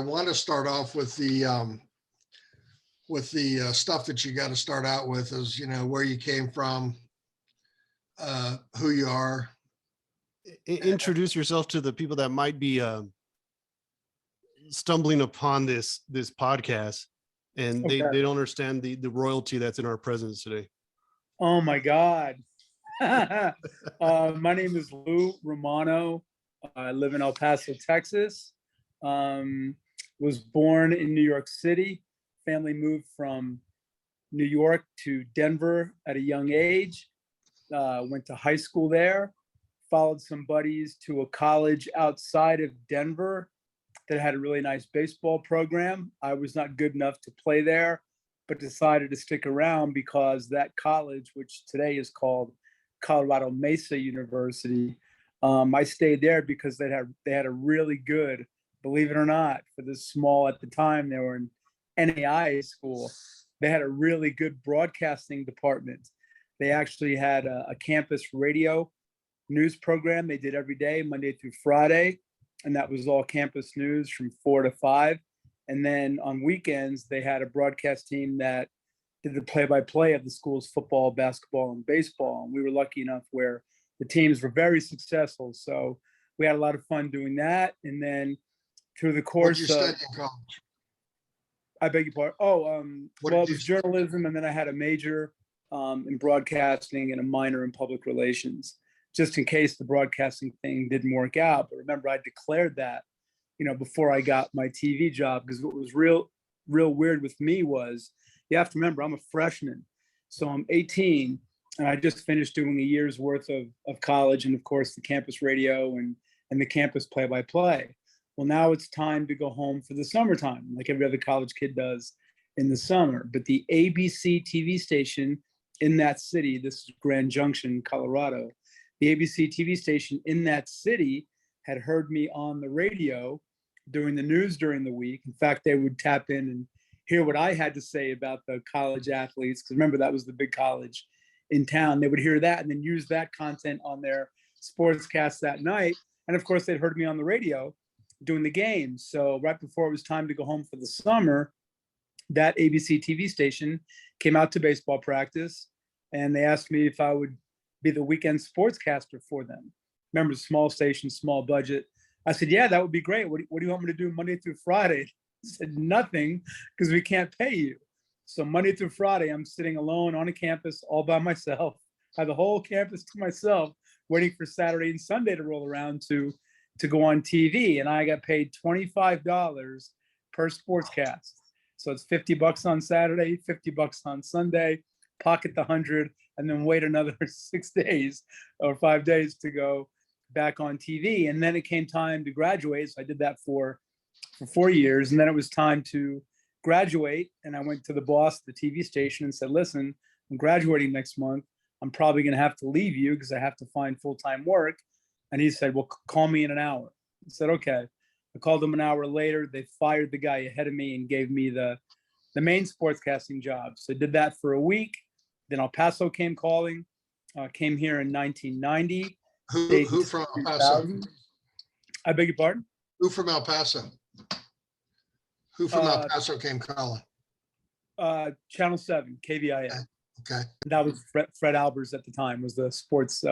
want to start off with the stuff that you got to start out with is, where you came from, who you are. Introduce yourself to the people that might be stumbling upon this podcast, and they don't understand the royalty that's in our presence today. Oh my God. My name is Romano. I live in El Paso, Texas. Was born in New York City. Family moved from New York to Denver at a young age. Went to high school there. Followed some buddies to a college outside of Denver that had a really nice baseball program. I was not good enough to play there, but decided to stick around because that college, which today is called Colorado Mesa University, I stayed there because they had a really good, believe it or not, for this small, at the time they were in NAIA school, they had a really good broadcasting department. They actually had a campus radio news program they did every day, Monday through Friday, and that was all campus news from 4 to 5. And then on weekends, they had a broadcast team that did the play-by-play of the school's football, basketball, and baseball. And we were lucky enough where the teams were very successful. So we had a lot of fun doing that. And then through the course What did you study in college? I beg your pardon. Well, it was journalism, and then I had a major in broadcasting and a minor in public relations, just in case the broadcasting thing didn't work out. But remember, I declared that, before I got my TV job, because what was real weird with me was, you have to remember, I'm a freshman. So I'm 18, and I just finished doing a year's worth of college, and of course the campus radio and the campus play-by-play. Well, now it's time to go home for the summertime, like every other college kid does in the summer. But the ABC TV station in that city, this is Grand Junction, Colorado, the ABC TV station in that city had heard me on the radio doing the news during the week. In fact, they would tap in and hear what I had to say about the college athletes, because remember, that was the big college in town. They would hear that and then use that content on their sportscast that night. And of course, they'd heard me on the radio doing the games. So right before it was time to go home for the summer, that ABC TV station came out to baseball practice, and they asked me if I would be the weekend sportscaster for them. Remember, small station, small budget. I said, yeah, that would be great. What do you want me to do Monday through Friday? I said, nothing, because we can't pay you. So Monday through Friday, I'm sitting alone on a campus all by myself. I have the whole campus to myself, waiting for Saturday and Sunday to roll around to go on TV. And I got paid $25 per sportscast. So it's $50 on Saturday, $50 on Sunday, pocket the 100, and then wait another 6 days or 5 days to go back on TV. And then it came time to graduate. So I did that for 4 years. And then it was time to graduate. And I went to the boss at the TV station and said, listen, I'm graduating next month. I'm probably going to have to leave you because I have to find full-time work. And he said, well, call me in an hour. I said, okay. I called him an hour later. They fired the guy ahead of me and gave me the main sportscasting job. So I did that for a week. Then El Paso came calling, came here in 1990. Who from El Paso? I beg your pardon? Who from El Paso? Who from El Paso came calling? Channel 7, KVIA. Okay. That was Fred Albers at the time, was the sports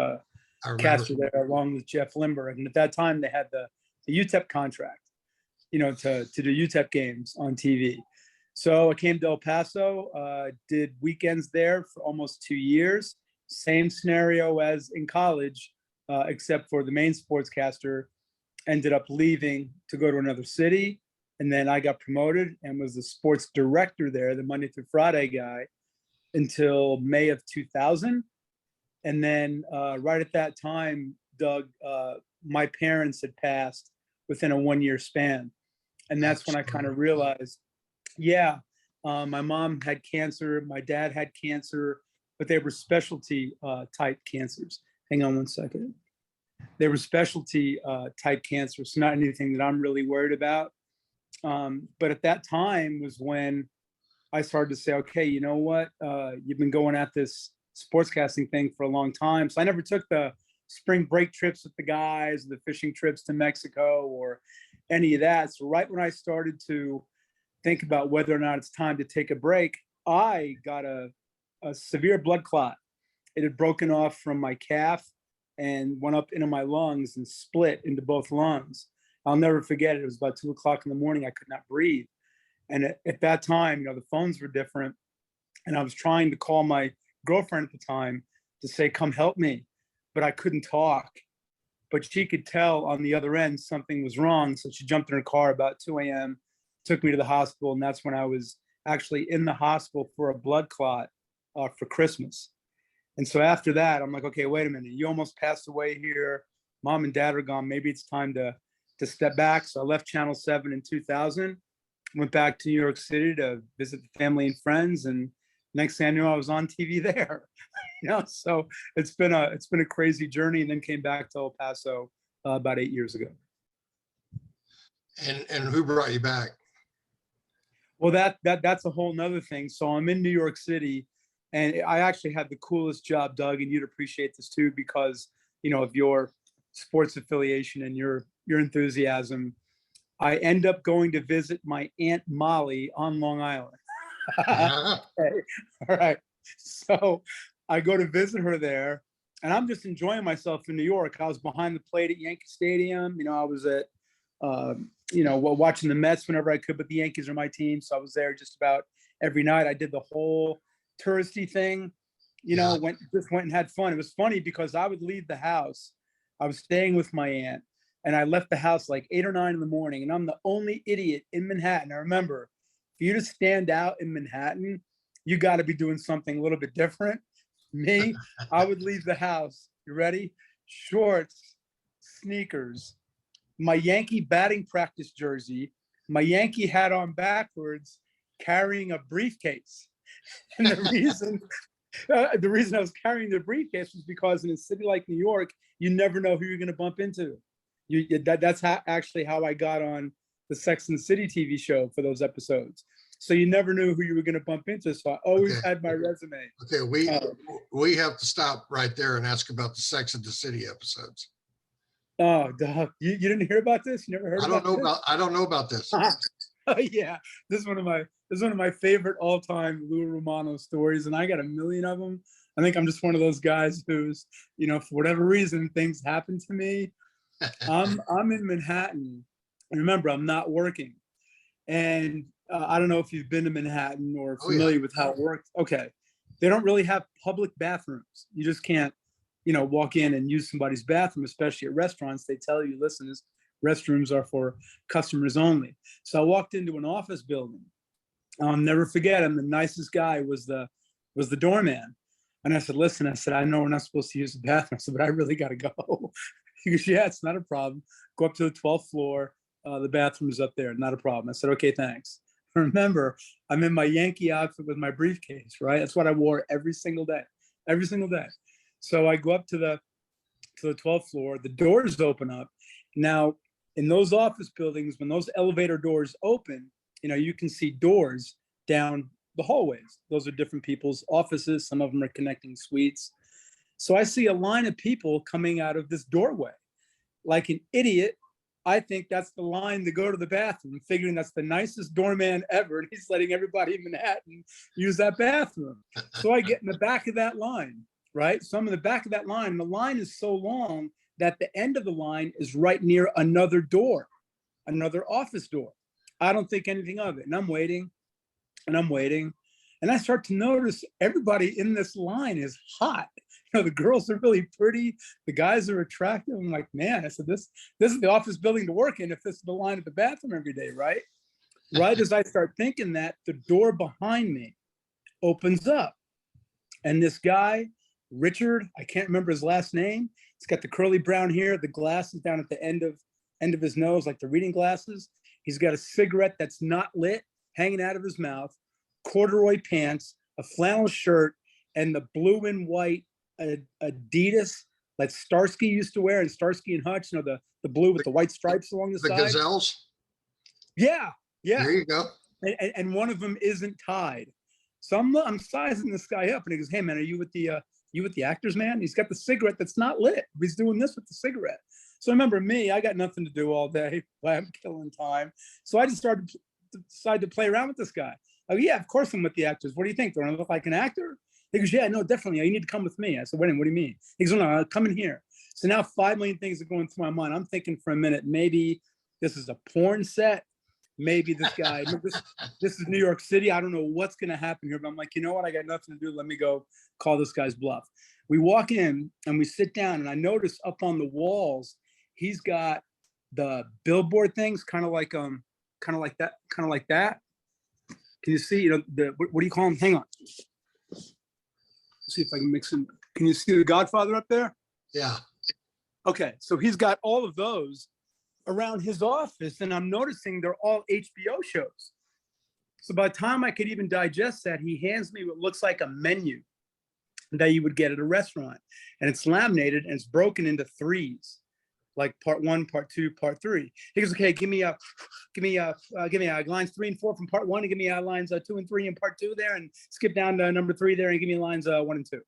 caster there, along with Jeff Lindbergh. And at that time, they had the UTEP contract, to do UTEP games on TV. So I came to El Paso, did weekends there for almost 2 years. Same scenario as in college, except for the main sportscaster ended up leaving to go to another city. And then I got promoted and was the sports director there, the Monday through Friday guy, until May of 2000. And then right at that time, Doug, my parents had passed within a 1 year span. And that's when I kind of realized, my mom had cancer, my dad had cancer, but they were specialty type cancers. Hang on one second. They were specialty type cancers, so not anything that I'm really worried about. But at that time was when I started to say, okay, you know what? You've been going at this sportscasting thing for a long time. So I never took the spring break trips with the guys, the fishing trips to Mexico, or any of that. So right when I started to think about whether or not it's time to take a break, I got a severe blood clot. It had broken off from my calf and went up into my lungs and split into both lungs. I'll never forget it. It was about 2 o'clock in the morning. I could not breathe. And at that time, the phones were different. And I was trying to call my girlfriend at the time to say, come help me. But I couldn't talk. But she could tell on the other end something was wrong. So she jumped in her car about 2 a.m., took me to the hospital. And that's when I was actually in the hospital for a blood clot for Christmas. And so after that, I'm like, okay, wait a minute. You almost passed away here. Mom and dad are gone. Maybe it's time to step back. So I left Channel 7 in 2000, went back to New York City to visit the family and friends. And next thing I knew, I was on TV there. So it's been a crazy journey, and then came back to El Paso about 8 years ago. And who brought you back? Well, that's a whole nother thing. So I'm in New York City, and I actually had the coolest job, Doug, and you'd appreciate this too, because of your sports affiliation and your enthusiasm. I end up going to visit my Aunt Molly on Long Island. Okay. All right. So I go to visit her there, and I'm just enjoying myself in New York. I was behind the plate at Yankee Stadium. I was at, watching the Mets whenever I could, but the Yankees are my team. So I was there just about every night. I did the whole touristy thing, went and had fun. It was funny because I would leave the house. I was staying with my aunt, and I left the house like 8 or 9 in the morning, and I'm the only idiot in Manhattan. I remember, for you to stand out in Manhattan, you got to be doing something a little bit different. Me, I would leave the house. You ready? Shorts, sneakers, my Yankee batting practice jersey, my Yankee hat on backwards, carrying a briefcase. And the reason I was carrying the briefcase was because in a city like New York, you never know who you're going to bump into. That's how I got on the Sex and the City TV show for those episodes. So you never knew who you were going to bump into. So I always had my resume. Okay, we have to stop right there and ask about the Sex and the City episodes. Oh, Doug, you didn't hear about this? You never heard about this? I don't know about this. Oh, yeah, this is one of my favorite all-time Lou Romano stories, and I got a million of them. I think I'm just one of those guys who's, for whatever reason, things happen to me. I'm in Manhattan, and remember, I'm not working, and I don't know if you've been to Manhattan or familiar with how it works. Okay, they don't really have public bathrooms. You just can't, walk in and use somebody's bathroom, especially at restaurants. They tell you, listen, this restrooms are for customers only. So I walked into an office building. I'll never forget him. The nicest guy was the doorman. And I said, listen, I know we're not supposed to use the bathroom. I said, but I really got to go. He goes, yeah, it's not a problem. Go up to the 12th floor. The bathroom is up there. Not a problem. I said, okay, thanks. Remember, I'm in my Yankee outfit with my briefcase, right? That's what I wore every single day. So I go up to the 12th floor. The doors open up. Now, in those office buildings, when those elevator doors open, you can see doors down the hallways. Those are different people's offices. Some of them are connecting suites. So I see a line of people coming out of this doorway. Like an idiot, I think that's the line to go to the bathroom, figuring that's the nicest doorman ever, and he's letting everybody in Manhattan use that bathroom. So I get in the back of that line, right? So I'm in the back of that line, and the line is so long that the end of the line is right near another door, another office door. I don't think anything of it. And I'm waiting. And I start to notice everybody in this line is hot. The girls are really pretty. The guys are attractive. I'm like, man, I said, this is the office building to work in if this is the line at the bathroom every day, right? Right as I start thinking that, the door behind me opens up. And this guy, Richard, I can't remember his last name. He's got the curly brown hair, the glasses down at the end of his nose, like the reading glasses. He's got a cigarette that's not lit hanging out of his mouth, corduroy pants, a flannel shirt, and the blue and white Adidas that Starsky used to wear, and Starsky and Hutch, the blue with the white stripes along the side. The Gazelles? Yeah. There you go. And one of them isn't tied. So I'm sizing this guy up, and he goes, hey man, are you with the actors, man? He's got the cigarette that's not lit. He's doing this with the cigarette. So remember me, I got nothing to do all day. I'm killing time. So I just decided to play around with this guy. Oh yeah, of course I'm with the actors. What do you think? Do I look like an actor? He goes, yeah, no, definitely. You need to come with me. I said, wait a minute, what do you mean? He goes, no, come in here. So now 5 million things are going through my mind. I'm thinking for a minute, maybe this is a porn set. Maybe this guy, this is New York City. I don't know what's going to happen here, but I'm like, you know what? I got nothing to do. Let me go call this guy's bluff. We walk in and we sit down, and I notice up on the walls, he's got the billboard things, kind of like that. Can you see, what do you call them? Hang on. Let's see if I can mix them. Can you see the Godfather up there? Yeah. Okay, so he's got all of those around his office, and I'm noticing they're all HBO shows. So by the time I could even digest that, he hands me what looks like a menu that you would get at a restaurant, and it's laminated and it's broken into threes, like part 1, part 2, part 3. He goes, okay, give me lines 3 and 4 from part 1, and give me lines 2 and 3 in part 2 there, and skip down to number 3 there, and give me lines 1 and 2.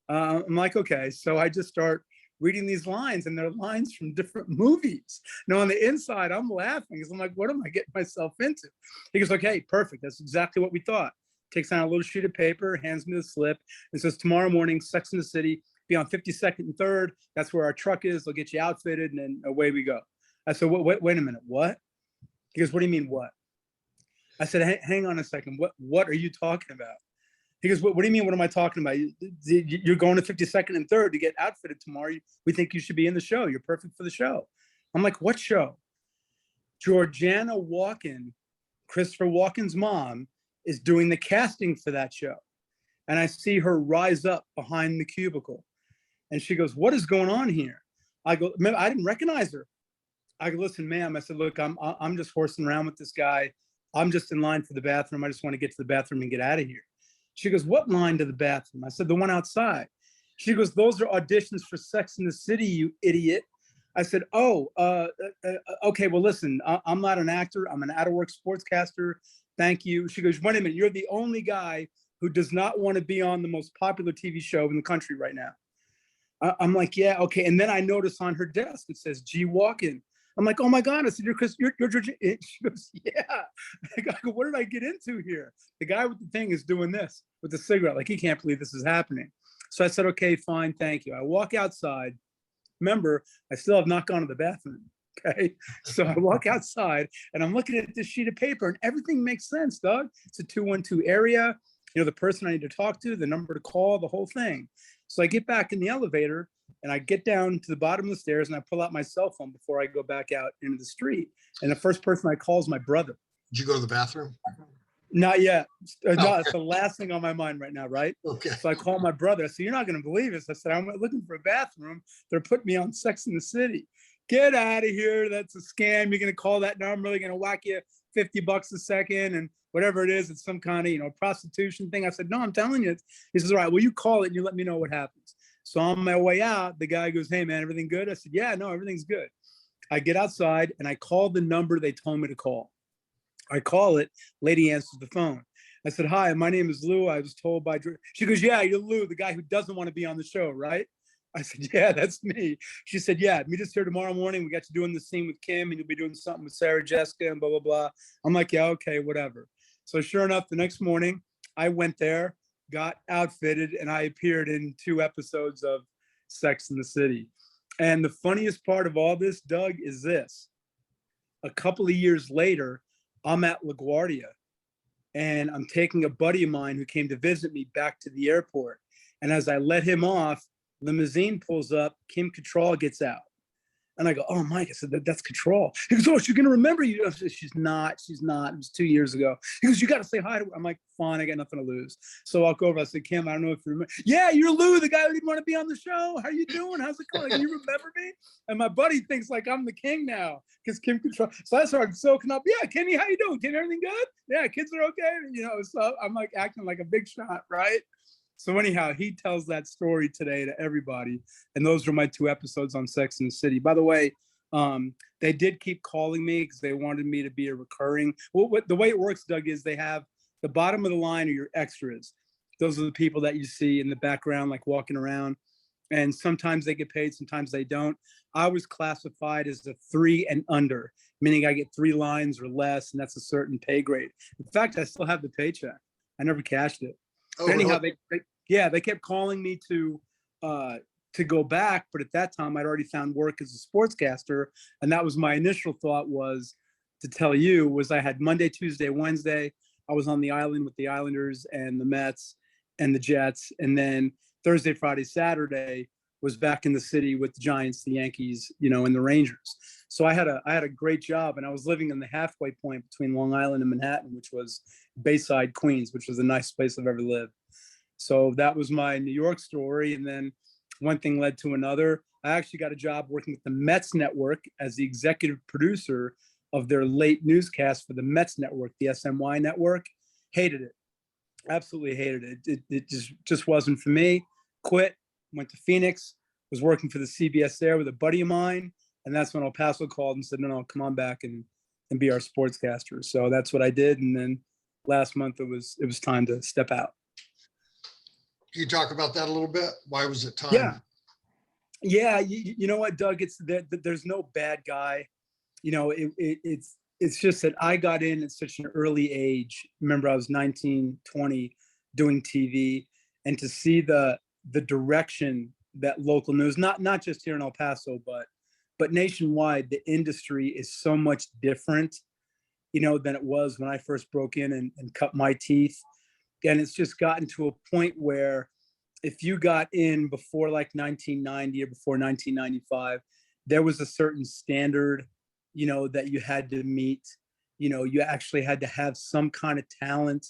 I'm like, okay. So I just start reading these lines, and they're lines from different movies. Now on the inside, I'm laughing because I'm like, what am I getting myself into? He goes, okay, perfect. That's exactly what we thought. Takes out a little sheet of paper, hands me the slip, and says, tomorrow morning, Sex and the City, be on 52nd and 3rd. That's where our truck is. They'll get you outfitted, and then away we go. I said, wait a minute, what? He goes, what do you mean, what? I said, hang on a second. What are you talking about? He goes, what do you mean? What am I talking about? You're going to 52nd and 3rd to get outfitted tomorrow. We think you should be in the show. You're perfect for the show. I'm like, what show? Georgiana Walken, Christopher Walken's mom, is doing the casting for that show. And I see her rise up behind the cubicle. And she goes, what is going on here? I go, I didn't recognize her. I go, listen, ma'am. I said, look, I'm just horsing around with this guy. I'm just in line for the bathroom. I just want to get to the bathroom and get out of here. She goes, what line to the bathroom? I said, the one outside. She goes, those are auditions for Sex and the City, you idiot. I said, oh, okay, well, listen, I'm not an actor. I'm an out-of-work sportscaster. Thank you. She goes, wait a minute, you're the only guy who does not want to be on the most popular TV show in the country right now. I'm like, yeah, okay. And then I notice on her desk, it says G Walken. I'm like, oh my God. I said, you're Georgia. She goes, yeah. I go, what did I get into here? The guy with the thing is doing this with the cigarette. Like, he can't believe this is happening. So I said, okay, fine, thank you. I walk outside. Remember, I still have not gone to the bathroom. Okay. So I walk outside and I'm looking at this sheet of paper and everything makes sense, Doug. It's a 212 area, the person I need to talk to, the number to call, the whole thing. So I get back in the elevator and I get down to the bottom of the stairs and I pull out my cell phone before I go back out into the street. And the first person I call is my brother. Did you go to the bathroom? Not yet. Okay. No, it's the last thing on my mind right now, right? Okay. So I call my brother. I said, you're not going to believe this. I said, I'm looking for a bathroom. They're putting me on Sex and the City. Get out of here. That's a scam. You're going to call that number. They're going to whack you $50 a second and whatever it is. It's some kind of, prostitution thing. I said, no, I'm telling you. He says, all right, well, you call it and you let me know what happens. So on my way out, the guy goes, hey, man, everything good? I said, yeah, no, everything's good. I get outside and I call the number they told me to call. I call it. Lady answers the phone. I said, hi, my name is Lou. I was told by, she goes, yeah, you're Lou, the guy who doesn't want to be on the show, right? I said, yeah, that's me. She said, yeah, meet us here tomorrow morning. We got you doing the scene with Kim and you'll be doing something with Sarah Jessica and blah, blah, blah. I'm like, yeah, okay, whatever. So sure enough, the next morning I went there, got outfitted, and I appeared in 2 episodes of Sex and the City. And the funniest part of all this, Doug, is this. A couple of years later, I'm at LaGuardia and I'm taking a buddy of mine who came to visit me back to the airport. And as I let him off, limousine pulls up, Kim Cattrall gets out. And I go, oh, Mike, I said, that's Cattrall. He goes, oh, she's going to remember you. I said, she's not. It was 2 years ago. He goes, you got to say hi to her. I'm like, fine, I got nothing to lose. So I'll go over. I said, Kim, I don't know if you remember. Yeah, you're Lou, the guy who didn't want to be on the show. How you doing? How's it going? Like, you remember me? And my buddy thinks like I'm the king now because Kim Cattrall. So I started soaking up. Yeah, Kimmy, how you doing? Kim, everything good? Yeah, kids are okay. So I'm like acting like a big shot, right? So anyhow, he tells that story today to everybody. And those were my 2 episodes on Sex and the City. By the way, they did keep calling me because they wanted me to be a recurring. Well, the way it works, Doug, is they have the bottom of the line are your extras. Those are the people that you see in the background, like walking around. And sometimes they get paid, sometimes they don't. I was classified as a 3 and under, meaning I get 3 lines or less, and that's a certain pay grade. In fact, I still have the paycheck. I never cashed it. Oh, But anyhow, really? they kept calling me to go back, but at that time I'd already found work as a sportscaster, and that was my initial thought was to tell you was I had Monday, Tuesday, Wednesday. I was on the island with the Islanders and the Mets and the Jets, and then Thursday, Friday, Saturday was back in the city with the Giants, the Yankees, and the Rangers. So I had a great job, and I was living in the halfway point between Long Island and Manhattan, which was Bayside, Queens, which was the nicest place I've ever lived. So that was my New York story, and then one thing led to another. I actually got a job working with the Mets network as the executive producer of their late newscast for the Mets network, the SMY network. Hated it. Absolutely hated it. It just wasn't for me. Quit, went to Phoenix, was working for the CBS there with a buddy of mine. And that's when El Paso called and said, no, come on back and be our sportscaster. So that's what I did. And then last month it was time to step out. Can you talk about that a little bit? Why was it time? Yeah. You know what, Doug, it's that there's no bad guy. It's just that I got in at such an early age. Remember, I was 19, 20 doing TV, and to see the direction that local news, not just here in El Paso, but nationwide, the industry is so much different, than it was when I first broke in and cut my teeth. And it's just gotten to a point where if you got in before like 1990 or before 1995, there was a certain standard, that you had to meet. You actually had to have some kind of talent,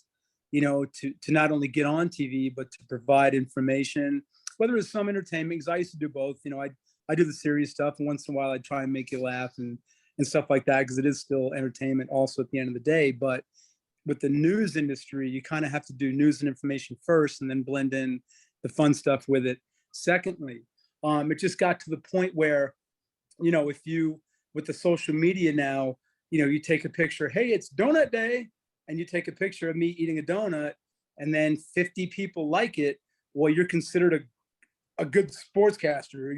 to not only get on TV, but to provide information, whether it's some entertainment, because I used to do both. I do the serious stuff, and once in a while I try and make you laugh and stuff like that, because it is still entertainment also at the end of the day. But with the news industry, you kind of have to do news and information first and then blend in the fun stuff with it. Secondly, it just got to the point where, if you, with the social media now, you take a picture, hey, it's donut day, and you take a picture of me eating a donut, and then 50 people like it. Well, you're considered a good sportscaster.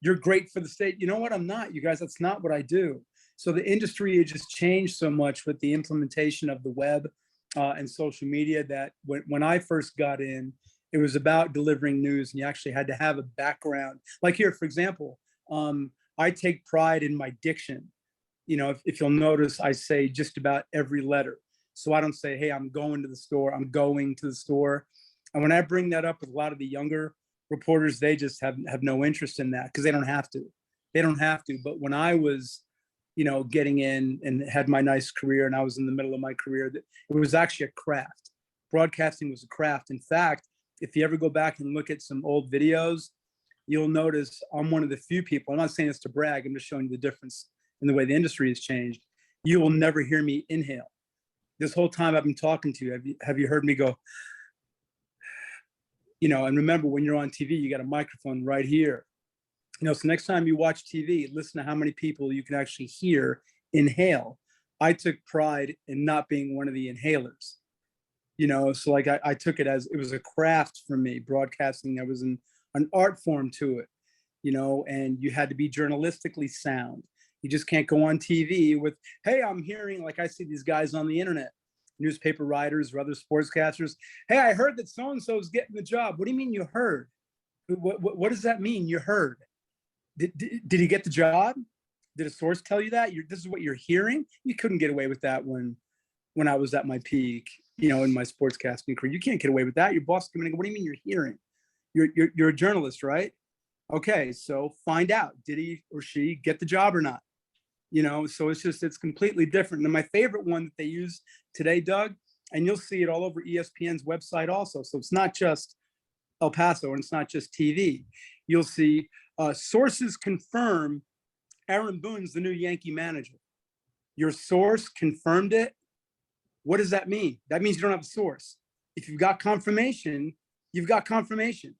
You're great for the state. You know what? I'm not, you guys. That's not what I do. So the industry has just changed so much with the implementation of the web and social media that when I first got in, it was about delivering news, and you actually had to have a background. Like here, for example, I take pride in my diction. If you'll notice, I say just about every letter. So I don't say, hey, I'm going to the store. I'm going to the store. And when I bring that up with a lot of the younger reporters, they just have no interest in that because they don't have to. They don't have to. But when I was, getting in and had my nice career, and I was in the middle of my career, it was actually a craft. Broadcasting was a craft. In fact, if you ever go back and look at some old videos, you'll notice I'm one of the few people, I'm not saying this to brag, I'm just showing you the difference in the way the industry has changed. You will never hear me inhale. This whole time I've been talking to you, have you heard me go, and remember, when you're on TV, you got a microphone right here. So next time you watch TV, listen to how many people you can actually hear inhale. I took pride in not being one of the inhalers. So like I took it as it was a craft for me. Broadcasting, there was an art form to it, and you had to be journalistically sound. You just can't go on TV with, hey, I'm hearing, like I see these guys on the internet, newspaper writers or other sportscasters. Hey, I heard that so-and-so is getting the job. What do you mean you heard? What does that mean? You heard? Did he get the job? Did a source tell you that? This is what you're hearing? You couldn't get away with that when I was at my peak, in my sportscasting career. You can't get away with that. Your boss coming in, what do you mean you're hearing? You're a journalist, right? Okay, so find out, did he or she get the job or not? So it's completely different. And my favorite one that they use today, Doug, and you'll see it all over ESPN's website also. So it's not just El Paso and it's not just TV. You'll see sources confirm Aaron Boone's the new Yankee manager. Your source confirmed it. What does that mean? That means you don't have a source. If you've got confirmation, you've got confirmation.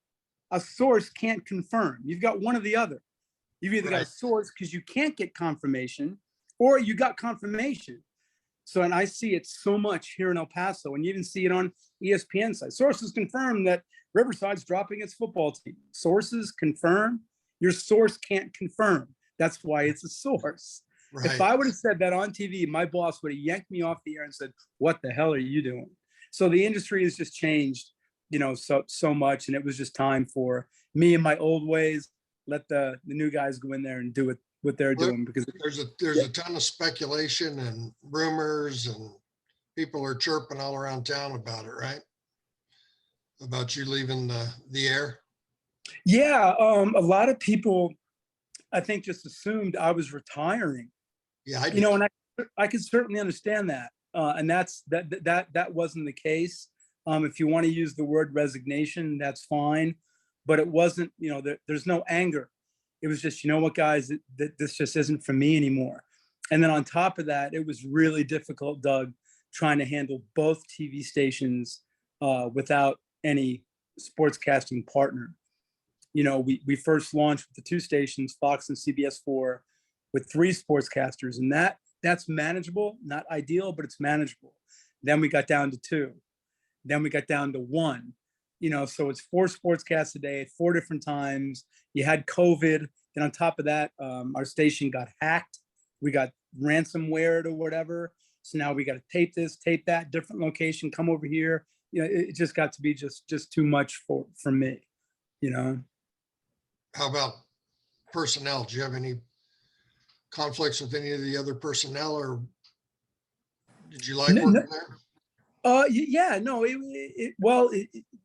A source can't confirm. You've got one or the other. You've either got a source because you can't get confirmation, or you got confirmation. So, and I see it so much here in El Paso, and you even see it on ESPN side. Sources confirm that Riverside's dropping its football team. Sources confirm. Your source can't confirm. That's why it's a source. If Right. I would have said that on TV, my boss would have yanked me off the air and said, "What the hell are you doing?" So the industry has just changed, so much, and it was just time for me and my old ways. Let the new guys go in there and do what they're doing, because There's a ton of speculation and rumors, and people are chirping all around town about it, right? About you leaving the air. yeah, a lot of people, I think, just assumed I was retiring. Yeah, I did. And I could certainly understand that, and that wasn't the case. If you want to use the word resignation, that's fine, but it wasn't. There's no anger. It was just, you know what, guys, this just isn't for me anymore. And then on top of that, it was really difficult, Doug, trying to handle both TV stations without any sportscasting partner. We first launched with the two stations, Fox and CBS4, with 3 sportscasters, and that's manageable, not ideal, but it's manageable. Then we got down to 2. Then we got down to 1. So it's 4 sportscasts a day at 4 different times. You had COVID. Then on top of that, our station got hacked. We got ransomware or whatever. So now we got to tape this, tape that, different location, come over here. It just got to be just too much for me. How about personnel? Do you have any conflicts with any of the other personnel, or did you like working there? Yeah, no,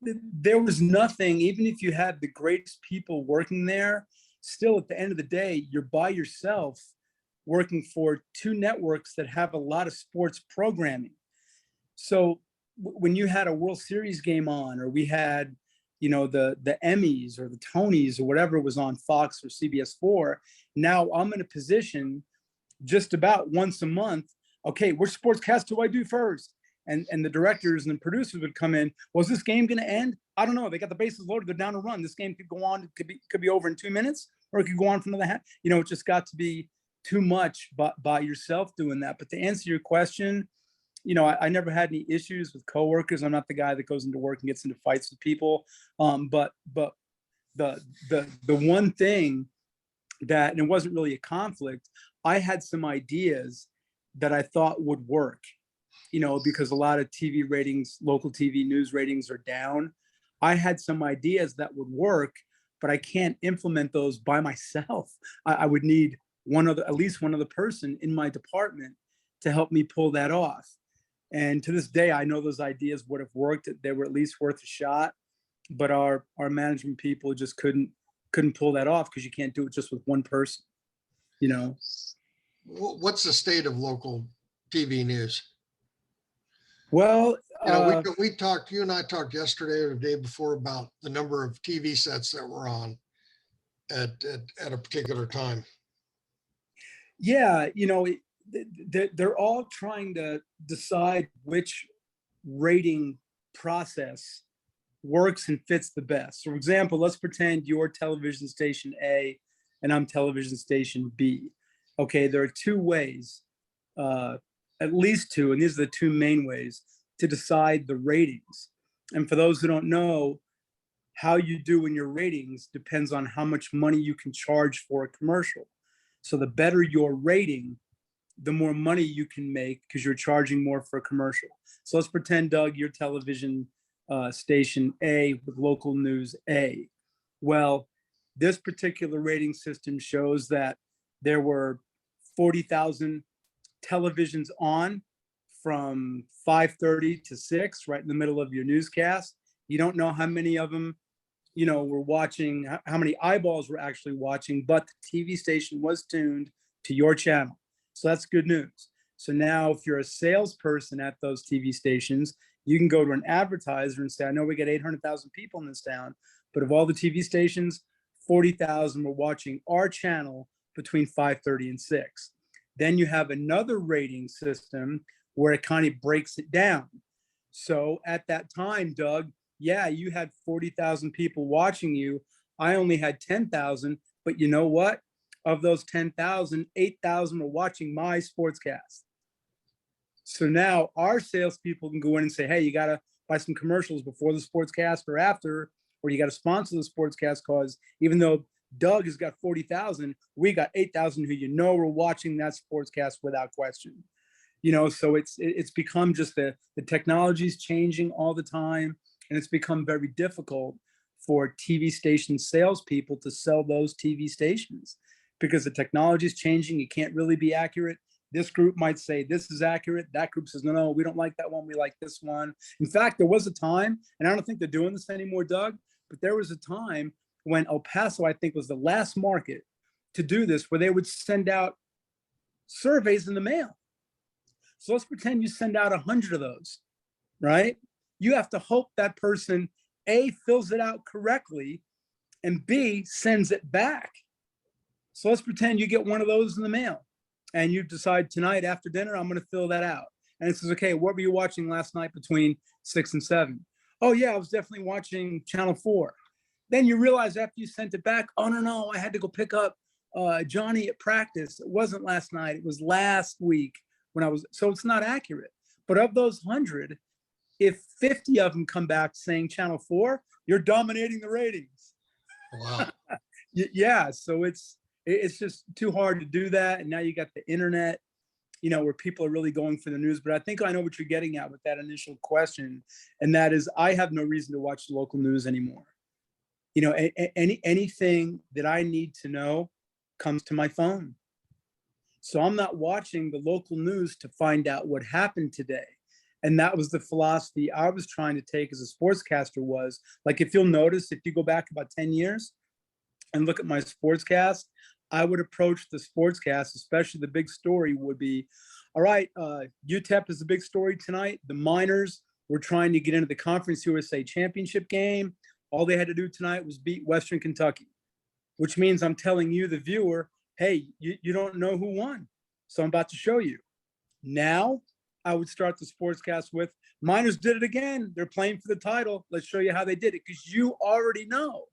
there was nothing. Even if you had the greatest people working there, still at the end of the day, you're by yourself working for 2 networks that have a lot of sports programming. So when you had a World Series game on, or we had, the Emmys or the Tonys or whatever was on Fox or CBS4, now I'm in a position just about once a month. Okay, which sportscast do I do first? And the directors and the producers would come in. Was this game going to end? I don't know. They got the bases loaded. They're down to run. This game could go on. It could be over in 2 minutes, or it could go on for another half. It just got to be too much by yourself doing that. But to answer your question, I never had any issues with coworkers. I'm not the guy that goes into work and gets into fights with people. But the one thing that, and it wasn't really a conflict, I had some ideas that I thought would work. Because a lot of TV ratings, local TV news ratings are down. I had some ideas that would work, but I can't implement those by myself. I would need at least one other person in my department to help me pull that off. And to this day, I know those ideas would have worked. They were at least worth a shot, but our management people just couldn't pull that off, because you can't do it just with one person. What's the state of local TV news? Well, we talked, you and I talked yesterday or the day before about the number of TV sets that were on at a particular time. Yeah, they're all trying to decide which rating process works and fits the best. So, for example, let's pretend you're television station A and I'm television station B. Okay, there are 2 ways, at least 2, and these are the 2 main ways to decide the ratings. And for those who don't know, how you do in your ratings depends on how much money you can charge for a commercial. So the better your rating, the more money you can make, because you're charging more for a commercial. So let's pretend, Doug, you're television station A with local news A. Well, this particular rating system shows that there were 40,000 televisions on from 5:30 to 6, right in the middle of your newscast. You don't know how many of them, were watching, how many eyeballs were actually watching, but the TV station was tuned to your channel. So that's good news. So now if you're a salesperson at those TV stations, you can go to an advertiser and say, I know we get 800,000 people in this town, but of all the TV stations, 40,000 were watching our channel between 5:30 and 6. Then you have another rating system where it kind of breaks it down. So at that time, Doug, yeah, you had 40,000 people watching you. I only had 10,000, but you know what? Of those 10,000, 8,000 were watching my sportscast. So now our salespeople can go in and say, hey, you got to buy some commercials before the sportscast or after, or you got to sponsor the sportscast, because even though Doug has got 40,000, we got 8,000 who are watching that sportscast without question. So it's become just the technology's changing all the time, and it's become very difficult for TV station salespeople to sell those TV stations because the technology is changing. You can't really be accurate. This group might say this is accurate. That group says, no, we don't like that one. We like this one. In fact, there was a time, and I don't think they're doing this anymore, Doug, but there was a time when El Paso, I think, was the last market to do this, where they would send out surveys in the mail. So let's pretend you send out 100 of those, right? You have to hope that person, A, fills it out correctly, and B, sends it back. So let's pretend you get one of those in the mail and you decide tonight after dinner, I'm going to fill that out. And it says, okay, what were you watching last night between 6 and 7? Oh yeah, I was definitely watching Channel 4. Then you realize after you sent it back, oh no, I had to go pick up Johnny at practice. It wasn't last night, it was last week when I was, so it's not accurate. But of those 100, if 50 of them come back saying Channel 4, you're dominating the ratings. Wow. Yeah, so it's just too hard to do that. And now you got the internet, where people are really going for the news. But I think I know what you're getting at with that initial question. And that is, I have no reason to watch the local news anymore. Anything that I need to know comes to my phone. So I'm not watching the local news to find out what happened today. And that was the philosophy I was trying to take as a sportscaster. Was like, if you'll notice, if you go back about 10 years and look at my sportscast, I would approach the sportscast, especially the big story would be, all right, UTEP is the big story tonight. The Miners were trying to get into the Conference USA championship game. All they had to do tonight was beat Western Kentucky, which means I'm telling you, the viewer, hey, you don't know who won. So I'm about to show you. Now, I would start the sportscast with, Miners did it again. They're playing for the title. Let's show you how they did it, because you already know.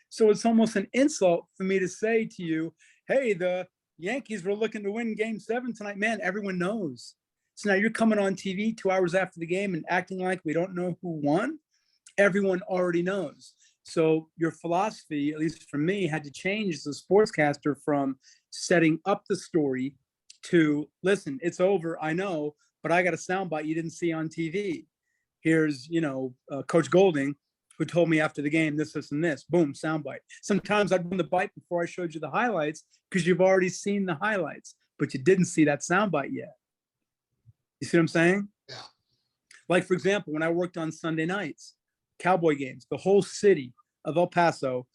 So it's almost an insult for me to say to you, hey, the Yankees were looking to win Game 7 tonight. Man, everyone knows. So now you're coming on TV 2 hours after the game and acting like we don't know who won. Everyone already knows. So your philosophy, at least for me, had to change as a sportscaster from setting up the story to, listen, it's over, I know, but I got a soundbite you didn't see on TV. Here's, Coach Golding, who told me after the game, this, and this, boom, soundbite. Sometimes I'd run the bite before I showed you the highlights, because you've already seen the highlights, but you didn't see that soundbite yet. You see what I'm saying? Yeah. Like, for example, when I worked on Sunday nights, Cowboy games, the whole city of El Paso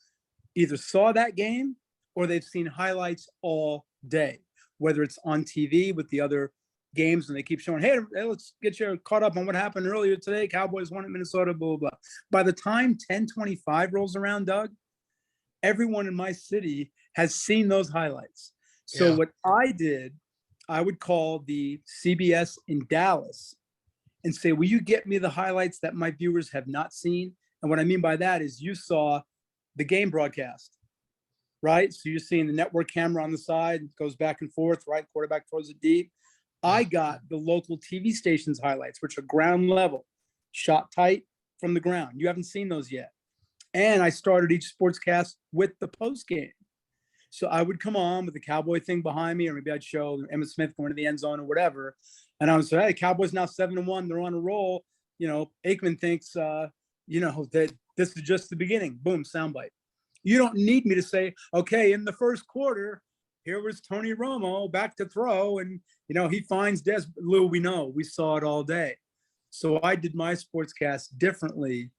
either saw that game or they've seen highlights all day, whether it's on TV with the other games and they keep showing, hey, let's get you caught up on what happened earlier today. Cowboys won at Minnesota, blah, blah, blah. By the time 10:25 rolls around, Doug, everyone in my city has seen those highlights. So what I did, I would call the CBS in Dallas and say, will you get me the highlights that my viewers have not seen? And what I mean by that is, you saw the game broadcast, right? So you're seeing the network camera on the side, goes back and forth, right? Quarterback throws it deep. I got the local TV stations highlights, which are ground level, shot tight from the ground. You haven't seen those yet. And I started each sportscast with the post game. So I would come on with the Cowboy thing behind me, or maybe I'd show Emmitt Smith going to the end zone or whatever. And I would say, hey, Cowboys now 7-1. They're on a roll. Aikman thinks, that this is just the beginning. Boom, soundbite. You don't need me to say, okay, in the first quarter, here was Tony Romo back to throw. And, he finds Des. Lou, we know. We saw it all day. So I did my sportscast differently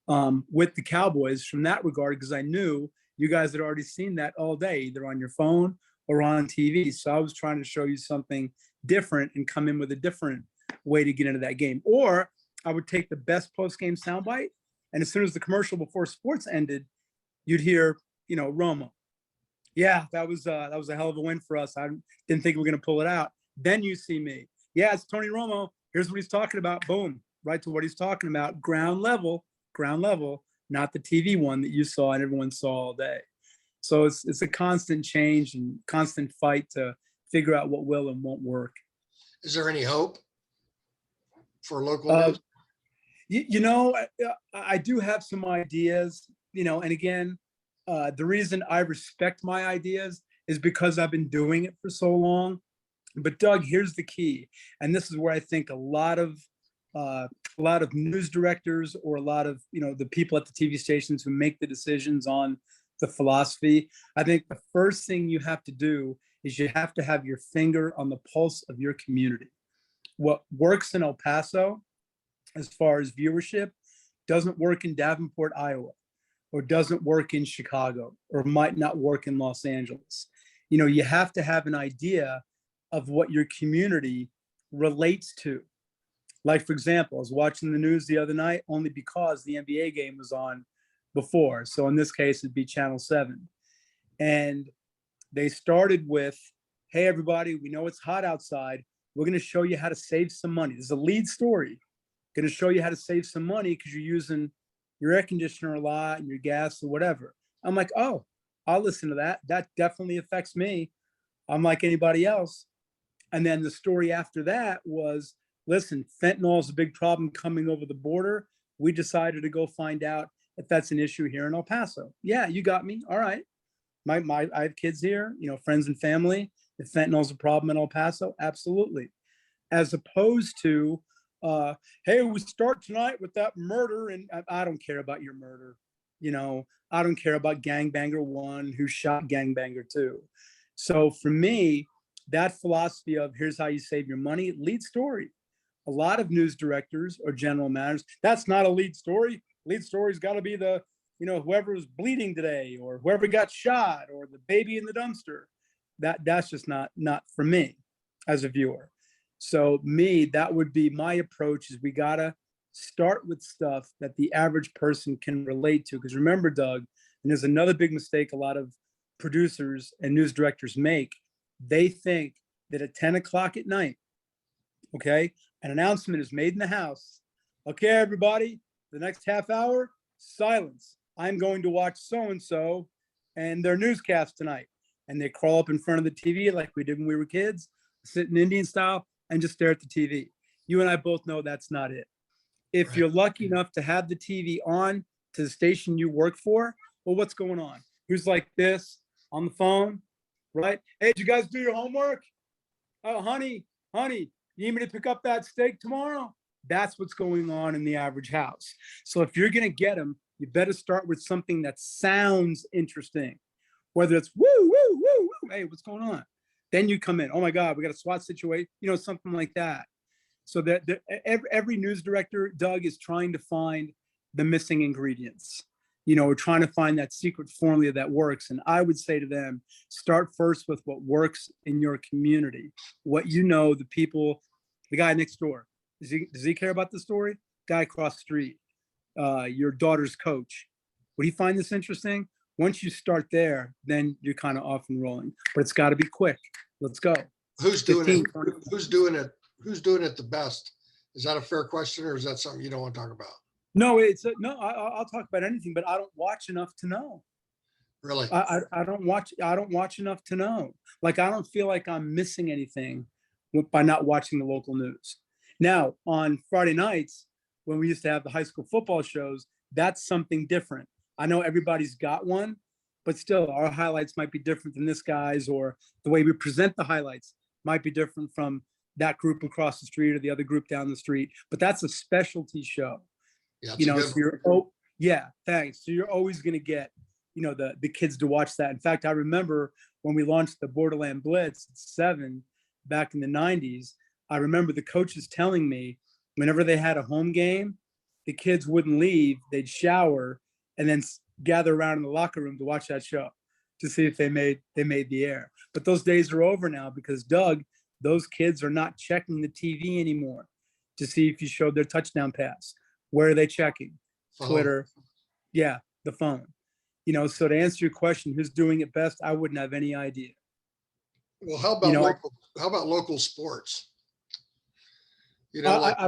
with the Cowboys from that regard, because I knew you guys had already seen that all day, either on your phone or on TV. So I was trying to show you something different and come in with a different way to get into that game. Or I would take the best post-game soundbite, and as soon as the commercial before sports ended, you'd hear, Romo. Yeah, that was a hell of a win for us. I didn't think we were going to pull it out. Then you see me. Yeah, it's Tony Romo. Here's what he's talking about. Boom, right to what he's talking about. Ground level, not the TV one that you saw and everyone saw all day. So it's a constant change and constant fight to figure out what will and won't work. Is there any hope for local Uh, news? I do have some ideas, and again, the reason I respect my ideas is because I've been doing it for so long. But Doug, here's the key, and this is where I think a lot of news directors, or a lot of the people at the TV stations who make the decisions on the philosophy. I think the first thing you have to do is you have to have your finger on the pulse of your community. What works in El Paso, as far as viewership, doesn't work in Davenport, Iowa, or doesn't work in Chicago, or might not work in Los Angeles. You have to have an idea of what your community relates to. Like, for example, I was watching the news the other night only because the NBA game was on before. So in this case, it'd be Channel 7. And they started with, hey, everybody, we know it's hot outside. We're going to show you how to save some money. This is a lead story. Going to show you how to save some money because you're using your air conditioner a lot and your gas or whatever. I'm like, oh, I'll listen to that. That definitely affects me. I'm like anybody else. And then the story after that was, listen, fentanyl is a big problem coming over the border. We decided to go find out if that's an issue here in El Paso. Yeah, you got me. All right. I have kids here, friends and family. If fentanyl is a problem in El Paso, absolutely. As opposed to, hey, we start tonight with that murder, and I don't care about your murder. I don't care about Gangbanger 1 who shot Gangbanger 2. So for me, that philosophy of here's how you save your money, lead story. A lot of news directors or general managers, that's not a lead story. Lead story's got to be the, whoever's bleeding today, or whoever got shot, or the baby in the dumpster. That's just not for me as a viewer. So that would be my approach, is we got to start with stuff that the average person can relate to. Because remember, Doug, and there's another big mistake a lot of producers and news directors make. They think that at 10 o'clock at night, okay, an announcement is made in the house. Okay, everybody, the next half hour, silence. I'm going to watch so-and-so and their newscast tonight. And they crawl up in front of the TV like we did when we were kids, sit in Indian style and just stare at the TV. You and I both know that's not it. If you're lucky enough to have the TV on to the station you work for, well, what's going on? Who's like this on the phone, right? Hey, did you guys do your homework? Oh, honey, you need me to pick up that steak tomorrow? That's what's going on in the average house. So if you're going to get them, you better start with something that sounds interesting, whether it's woo, woo, woo, woo. Hey, what's going on? Then you come in. Oh my God, we got a SWAT situation, something like that. So that every news director, Doug, is trying to find the missing ingredients. We're trying to find that secret formula that works. And I would say to them, start first with what works in your community. What the people, the guy next door. Does he care about the story? Guy across the street, your daughter's coach. Would he find this interesting? Once you start there, then you're kind of off and rolling. But it's got to be quick. Let's go. Who's doing it? Who's doing it? Who's doing it the best? Is that a fair question, or is that something you don't want to talk about? No, no. I'll talk about anything, but I don't watch enough to know. Really? I don't watch enough to know. Like, I don't feel like I'm missing anything by not watching the local news. Now, on Friday nights, when we used to have the high school football shows, that's something different. I know everybody's got one, but still, our highlights might be different than this guy's, or the way we present the highlights might be different from that group across the street or the other group down the street. But that's a specialty show. Yeah, so yeah, thanks. So you're always going to get, the kids to watch that. In fact, I remember when we launched the Borderland Blitz at 7 back in the 90s, I remember the coaches telling me whenever they had a home game, the kids wouldn't leave. They'd shower and then gather around in the locker room to watch that show to see if they made the air. But those days are over now, because Doug, those kids are not checking the TV anymore to see if you showed their touchdown pass. Where are they checking? Twitter. Yeah, the phone. So to answer your question, who's doing it best? I wouldn't have any idea. Well, how about local sports? I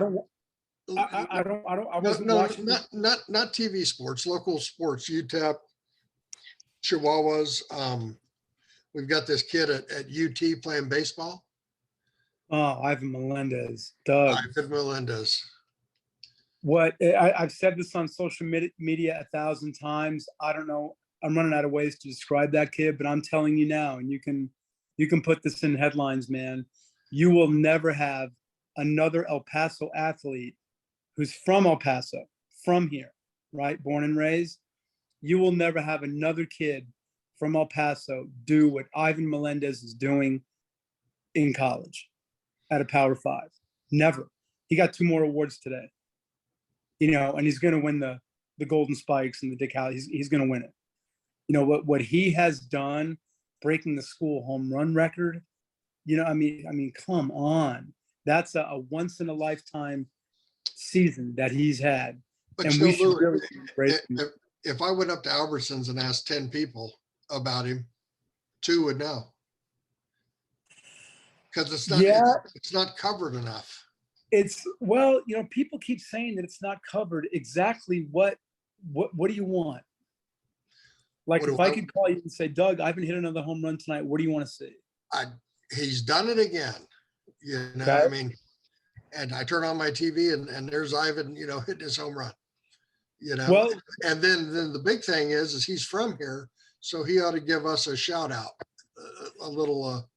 wasn't watching. Not TV sports, local sports. UTEP, Chihuahuas. We've got this kid at UT playing baseball. Oh, Ivan Melendez, Doug. Ivan Melendez. I've said this on social media 1,000 times. I don't know. I'm running out of ways to describe that kid, but I'm telling you now, and you can put this in headlines, man. You will never have another El Paso athlete who's from El Paso, from here, right? Born and raised. You will never have another kid from El Paso do what Ivan Melendez is doing in college at a Power 5. Never. He got 2 more awards today. And he's going to win the Golden Spikes and the Dick Howell. He's going to win it. What he has done, breaking the school home run record. I mean, come on. That's a once in a lifetime season that he's had. But And we should really embrace him. if I went up to Albertsons and asked 10 people about him, 2 would know. Because it's not covered enough. People keep saying that it's not covered. Exactly what do you want? Like, if I could call you and say, Doug, I've been hitting another home run tonight. What do you want to see? He's done it again. Okay. I mean, and I turn on my TV and there's Ivan, hitting his home run. Well, and then the big thing is he's from here, so he ought to give us a shout out, a little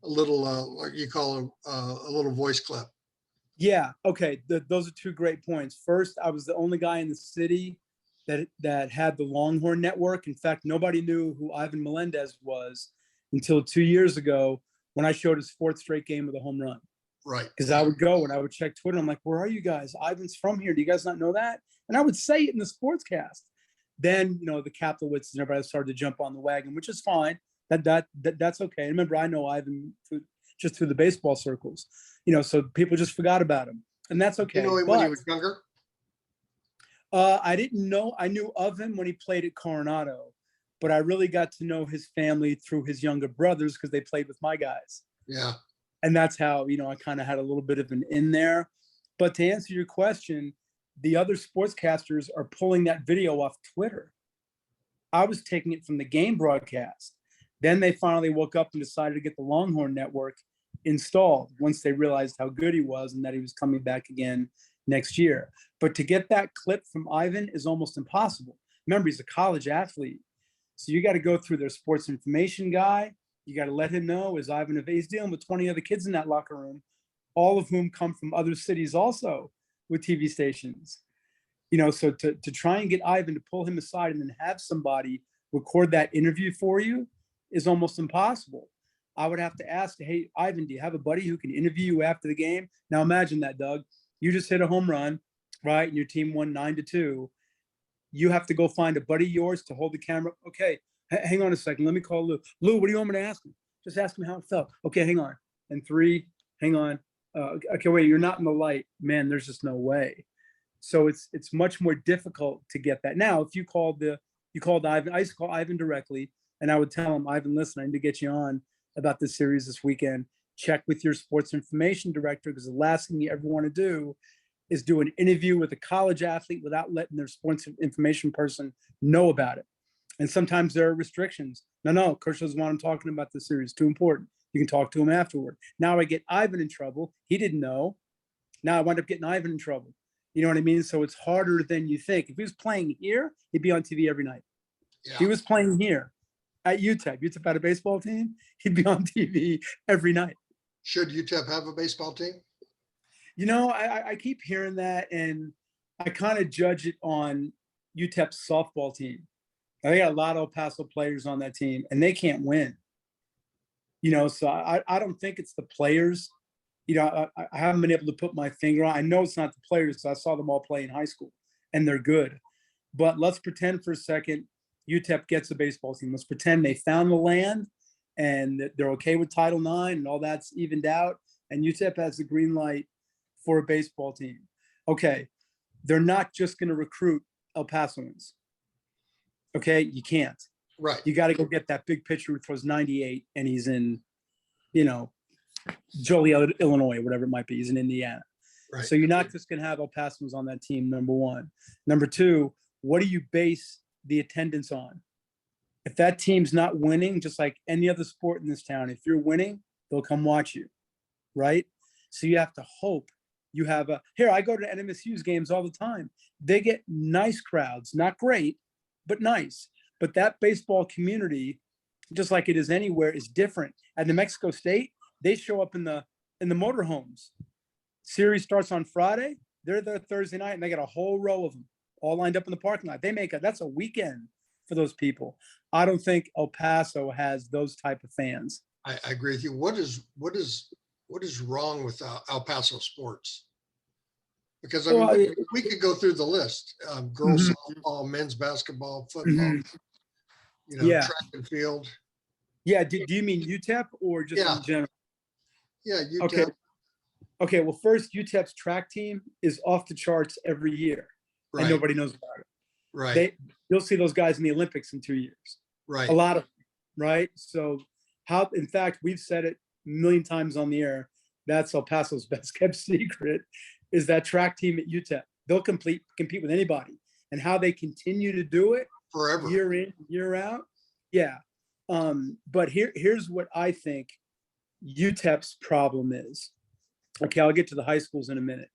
what you call a little voice clip. Yeah. Okay. Those are 2 great points. First, I was the only guy in the city that had the Longhorn Network. In fact, nobody knew who Ivan Melendez was until 2 years ago when I showed his 4th straight game with a home run. Right. Because I would go and I would check Twitter. I'm like, where are you guys? Ivan's from here. Do you guys not know that? And I would say it in the sportscast. Then, the Kaplowitz and everybody started to jump on the wagon, which is fine. That's okay. Remember, I know Ivan just through the baseball circles, so people just forgot about him, and that's okay. You know him when he was younger? I didn't know. I knew of him when he played at Coronado, but I really got to know his family through his younger brothers because they played with my guys. Yeah. And that's how, I kind of had a little bit of an in there. But to answer your question, the other sportscasters are pulling that video off Twitter. I was taking it from the game broadcast. Then they finally woke up and decided to get the Longhorn Network installed once they realized how good he was and that he was coming back again next year. But to get that clip from Ivan is almost impossible. Remember, he's a college athlete. So you got to go through their sports information guy. You got to let him know, is Ivan available? He's dealing with 20 other kids in that locker room, all of whom come from other cities also with TV stations. So to try and get Ivan to pull him aside and then have somebody record that interview for you is almost impossible. I would have to ask, hey, Ivan, do you have a buddy who can interview you after the game? Now imagine that, Doug. You just hit a home run, right? And your team won 9-2. You have to go find a buddy of yours to hold the camera. Okay, hang on a second. Let me call Lou. Lou, what do you want me to ask him? Just ask him how it felt. Okay, hang on. And 3, hang on. Okay, wait, you're not in the light. Man, there's just no way. So it's much more difficult to get that. Now, if you called Ivan, I used to call Ivan directly, and I would tell him, Ivan, listen, I need to get you on about this series this weekend. Check with your sports information director, because the last thing you ever want to do is do an interview with a college athlete without letting their sports information person know about it. And sometimes there are restrictions. No, Kershaw doesn't want him talking about this series. Too important. You can talk to him afterward. Now I get Ivan in trouble. He didn't know. Now I wind up getting Ivan in trouble. You know what I mean? So it's harder than you think. If he was playing here, he'd be on TV every night. Yeah. If he was playing here at UTEP had a baseball team, he'd be on TV every night. Should UTEP have a baseball team? I keep hearing that, and I kind of judge it on UTEP's softball team. They got a lot of El Paso players on that team, and they can't win. So I don't think it's the players. I haven't been able to put my finger on. I know it's not the players, because I saw them all play in high school, and they're good. But let's pretend for a second UTEP gets a baseball team. Let's pretend they found the land, and they're okay with Title IX, and all that's evened out, and UTEP has the green light for a baseball team. Okay, they're not just going to recruit El Pasoans. Okay, you can't. Right. You got to go get that big pitcher who throws 98 and he's in, Joliet, Illinois, whatever it might be. He's in Indiana. Right. So you're not just going to have El Pasoans on that team, number one. Number two, what do you base the attendance on? If that team's not winning, just like any other sport in this town, if you're winning, they'll come watch you. right? So you have to hope you have here, I go to NMSU's games all the time. They get nice crowds, not great, but nice. But that baseball community, just like it is anywhere, is different. At New Mexico State, they show up in the motorhomes. Series starts on Friday. They're there Thursday night, and they got a whole row of them all lined up in the parking lot. That's a weekend for those people. I don't think El Paso has those type of fans. I agree with you. What is wrong with El Paso sports? Because I mean, we could go through the list: girls softball, men's basketball, football, track and field. Yeah. Do you mean UTEP or just in general? Yeah, UTEP. Okay. Well, first, UTEP's track team is off the charts every year, and nobody knows about it. Right. You'll see those guys in the Olympics in 2 years. Right. A lot of them, right? So in fact, we've said it a million times on the air. That's El Paso's best kept secret, is that track team at UTEP. They'll compete with anybody, and how they continue to do it forever, year in, year out. Yeah. But here's what I think UTEP's problem is. Okay, I'll get to the high schools in a minute.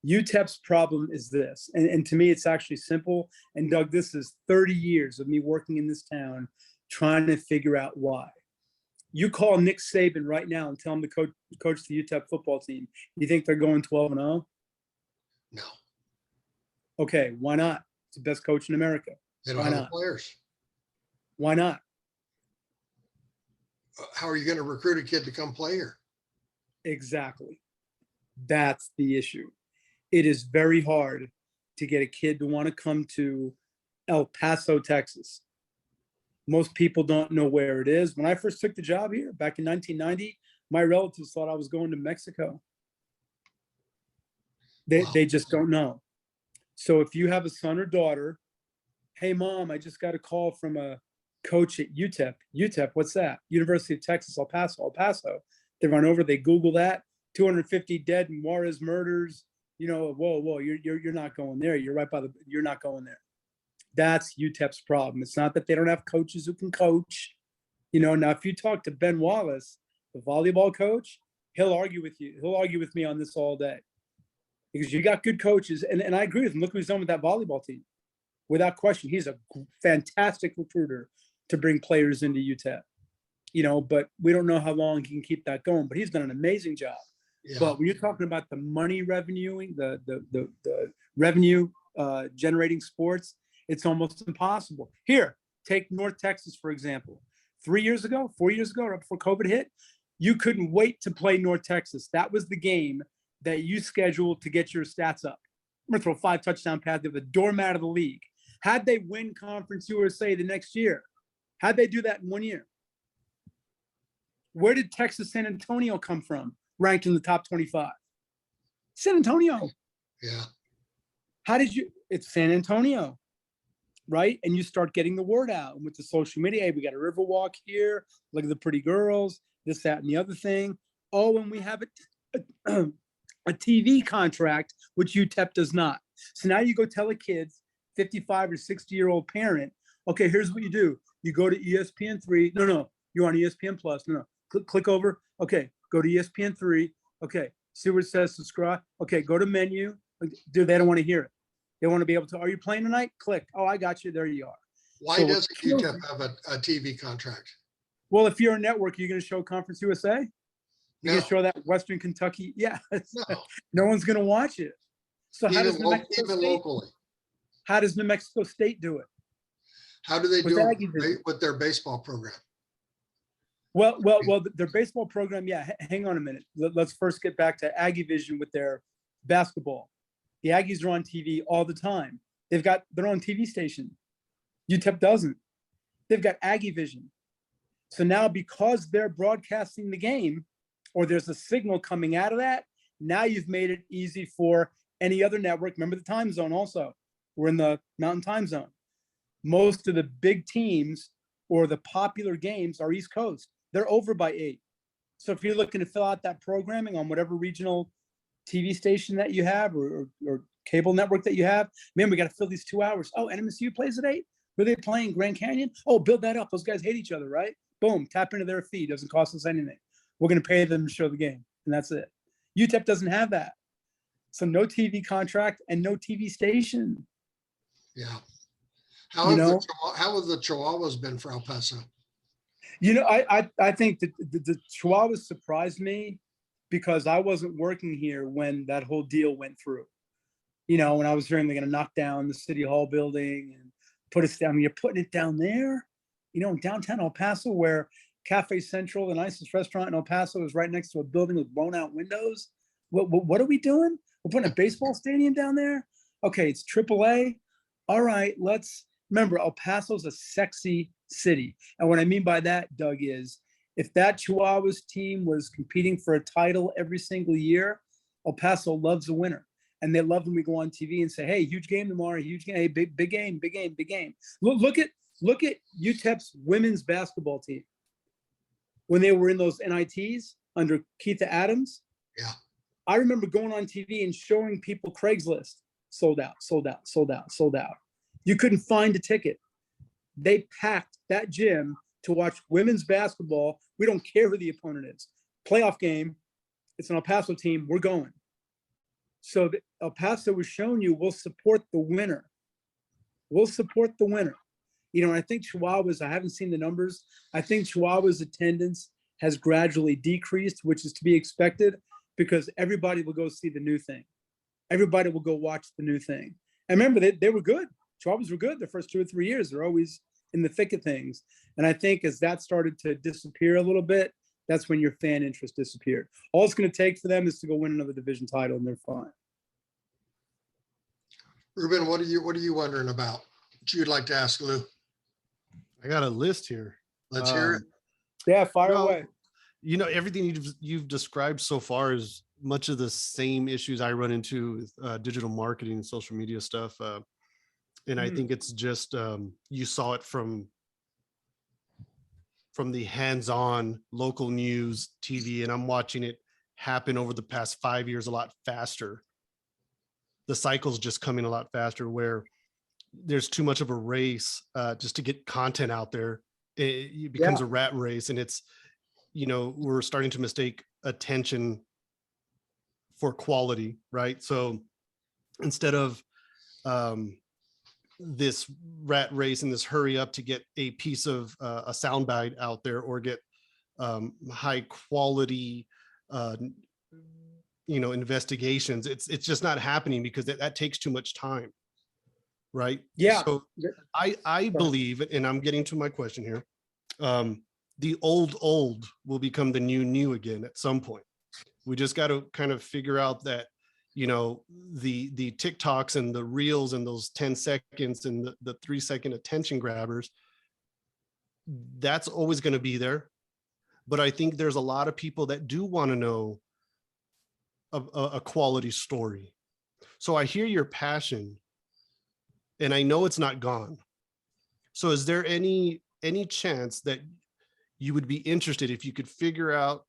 UTEP's problem is this, and to me, it's actually simple. And Doug, this is 30 years of me working in this town, trying to figure out why. You call Nick Saban right now and tell him to coach the UTEP football team. You think they're going 12-0? No. Okay, why not? It's the best coach in America. They don't have the players. Why not? How are you going to recruit a kid to come play here? Exactly. That's the issue. It is very hard to get a kid to want to come to El Paso, Texas. Most people don't know where it is. When I first took the job here back in 1990, my relatives thought I was going to Mexico. They just don't know. So if you have a son or daughter, hey, Mom, I just got a call from a coach at UTEP. UTEP, what's that? University of Texas, El Paso, El Paso. They run over, they Google that, 250 dead in Juarez murders. Whoa, you're not going there. You're not going there. That's UTEP's problem. It's not that they don't have coaches who can coach. Now if you talk to Ben Wallace, the volleyball coach, he'll argue with you. He'll argue with me on this all day. Because you got good coaches, and I agree with him. Look what he's done with that volleyball team. Without question, he's a fantastic recruiter to bring players into UTEP. But we don't know how long he can keep that going. But he's done an amazing job. Yeah. But when you're talking about the money revenuing, the revenue generating sports, it's almost impossible. Here, take North Texas, for example. 4 years ago, right before COVID hit, you couldn't wait to play North Texas. That was the game that you scheduled to get your stats up. I'm gonna throw 5 touchdown passes. They're the doormat of the league. Had they win Conference USA the next year, how'd they do that in 1 year? Where did Texas San Antonio come from, ranked in the top 25? San Antonio. Yeah. It's San Antonio, right? And you start getting the word out. And with the social media, hey, we got a Riverwalk here, look at the pretty girls, this, that, and the other thing. Oh, and we have a TV contract, which UTEP does not. So now you go tell a kid, 55 or 60-year-old parent, okay, here's what you do. You go to ESPN3. No, you're on ESPN Plus. No. Click over. Okay, go to ESPN3. Okay, see where it says subscribe. Okay, go to menu. Dude, they don't want to hear it. They want to be able to, are you playing tonight? Click. Oh, I got you. There you are. Why doesn't UTEP have a TV contract? Well, if you're a network, you're going to show Conference USA? You're going to show that Western Kentucky? Yeah. No one's going to watch it. So how does New Mexico State, locally? How does New Mexico State do it? How do they do it with their baseball program? Well, their baseball program, yeah. Hang on a minute. Let's first get back to Aggie Vision with their basketball. The Aggies are on TV all the time. They've got their own TV station. UTEP doesn't. They've got Aggie Vision. So now because they're broadcasting the game, or there's a signal coming out of that, now you've made it easy for any other network. Remember the time zone also. We're in the Mountain Time Zone. Most of the big teams or the popular games are East Coast. They're over by 8. So if you're looking to fill out that programming on whatever regional TV station that you have or cable network that you have, man, we got to fill these 2 hours. Oh, NMSU plays at 8? Were they playing Grand Canyon? Oh, build that up. Those guys hate each other, right? Boom, tap into their feed. Doesn't cost us anything. We're going to pay them to show the game. and that's it. UTEP doesn't have that. So no TV contract and no TV station. Yeah. How have the Chihuahuas been for El Paso? I think that the Chihuahuas surprised me because I wasn't working here when that whole deal went through. When I was hearing they're going to knock down the City Hall building and put us down. You're putting it down there, in downtown El Paso, where Cafe Central, the nicest restaurant in El Paso, is right next to a building with blown out windows. What are we doing? We're putting a baseball stadium down there? Okay, it's AAA. All right, let's remember El Paso's a sexy city. And what I mean by that, Doug, is if that Chihuahuas team was competing for a title every single year, El Paso loves a winner. And they love when we go on TV and say, hey, huge game tomorrow, huge game, hey, big game, big game, big game. Look at UTEP's women's basketball team. When they were in those NITs under Keitha Adams. Yeah. I remember going on TV and showing people Craigslist, sold out, sold out, sold out, sold out. You couldn't find a ticket. They packed that gym to watch women's basketball. We don't care who the opponent is. Playoff game, it's an El Paso team, we're going. So El Paso was showing you, we'll support the winner. We'll support the winner. I think Chihuahuas, I haven't seen the numbers. I think Chihuahuas attendance has gradually decreased, which is to be expected because everybody will go see the new thing. Everybody will go watch the new thing. And remember, they were good. Chihuahuas were good the first 2 or 3 years. They're always in the thick of things. And I think as that started to disappear a little bit, that's when your fan interest disappeared. All it's going to take for them is to go win another division title, and they're fine. Ruben, what are you wondering about? What you'd like to ask Lou? I got a list here. Let's hear it. Yeah, fire away. Everything you've described so far is much of the same issues I run into with digital marketing and social media stuff. And I think it's just you saw it from the hands-on local news TV, and I'm watching it happen over the past 5 years a lot faster. The cycle's just coming a lot faster where there's too much of a race just to get content out there. It becomes a rat race, and it's, we're starting to mistake attention for quality, right? So instead of this rat race and this hurry up to get a piece of a soundbite out there or get high quality investigations, it's just not happening because that takes too much time, right? Yeah. So I believe, and I'm getting to my question here, the old will become the new again at some point. We just got to kind of figure out that the TikToks and the reels and those 10 seconds and the 3-second attention grabbers, that's always going to be there. But I think there's a lot of people that do want to know a quality story. So I hear your passion, and I know it's not gone. So is there any chance that you would be interested if you could figure out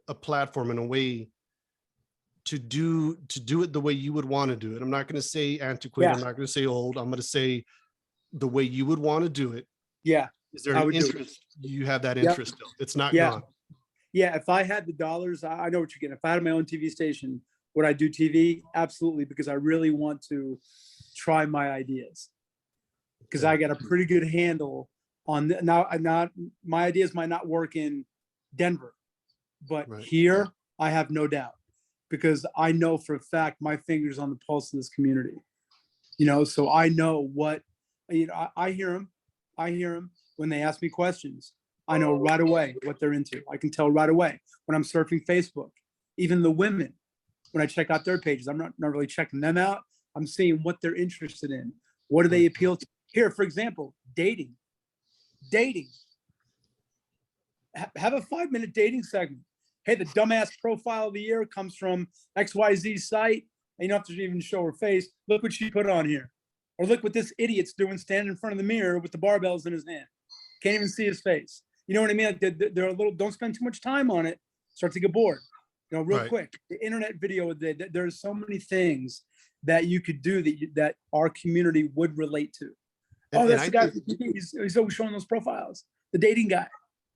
a platform and a way to do it the way you would want to do it? I'm not going to say antiquated. I'm not going to say old. I'm going to say the way you would want to do it. Yeah. Is there an interest? You have that interest still. It's not gone. Yeah. If I had the dollars, I know what you're getting. If I had my own TV station, would I do TV? Absolutely. Because I really want to try my ideas. Because I got a pretty good handle on now. My ideas might not work in Denver, but here I have no doubt. Because I know for a fact my finger's on the pulse of this community, so I know what, I hear them when they ask me questions. I know right away what they're into. I can tell right away when I'm surfing Facebook. Even the women, when I check out their pages, I'm not really checking them out. I'm seeing what they're interested in. What do they appeal to? Here, for example, dating. Have a 5-minute dating segment. Hey, the dumbass profile of the year comes from XYZ site, and you don't have to even show her face. Look what she put on here. Or look what this idiot's doing standing in front of the mirror with the barbells in his hand. Can't even see his face. You know what I mean? Like they're a little, don't spend too much time on it. Start to get bored, real quick. The internet video, there's so many things that you could do that our community would relate to. That's the guy. He's always showing those profiles. The dating guy.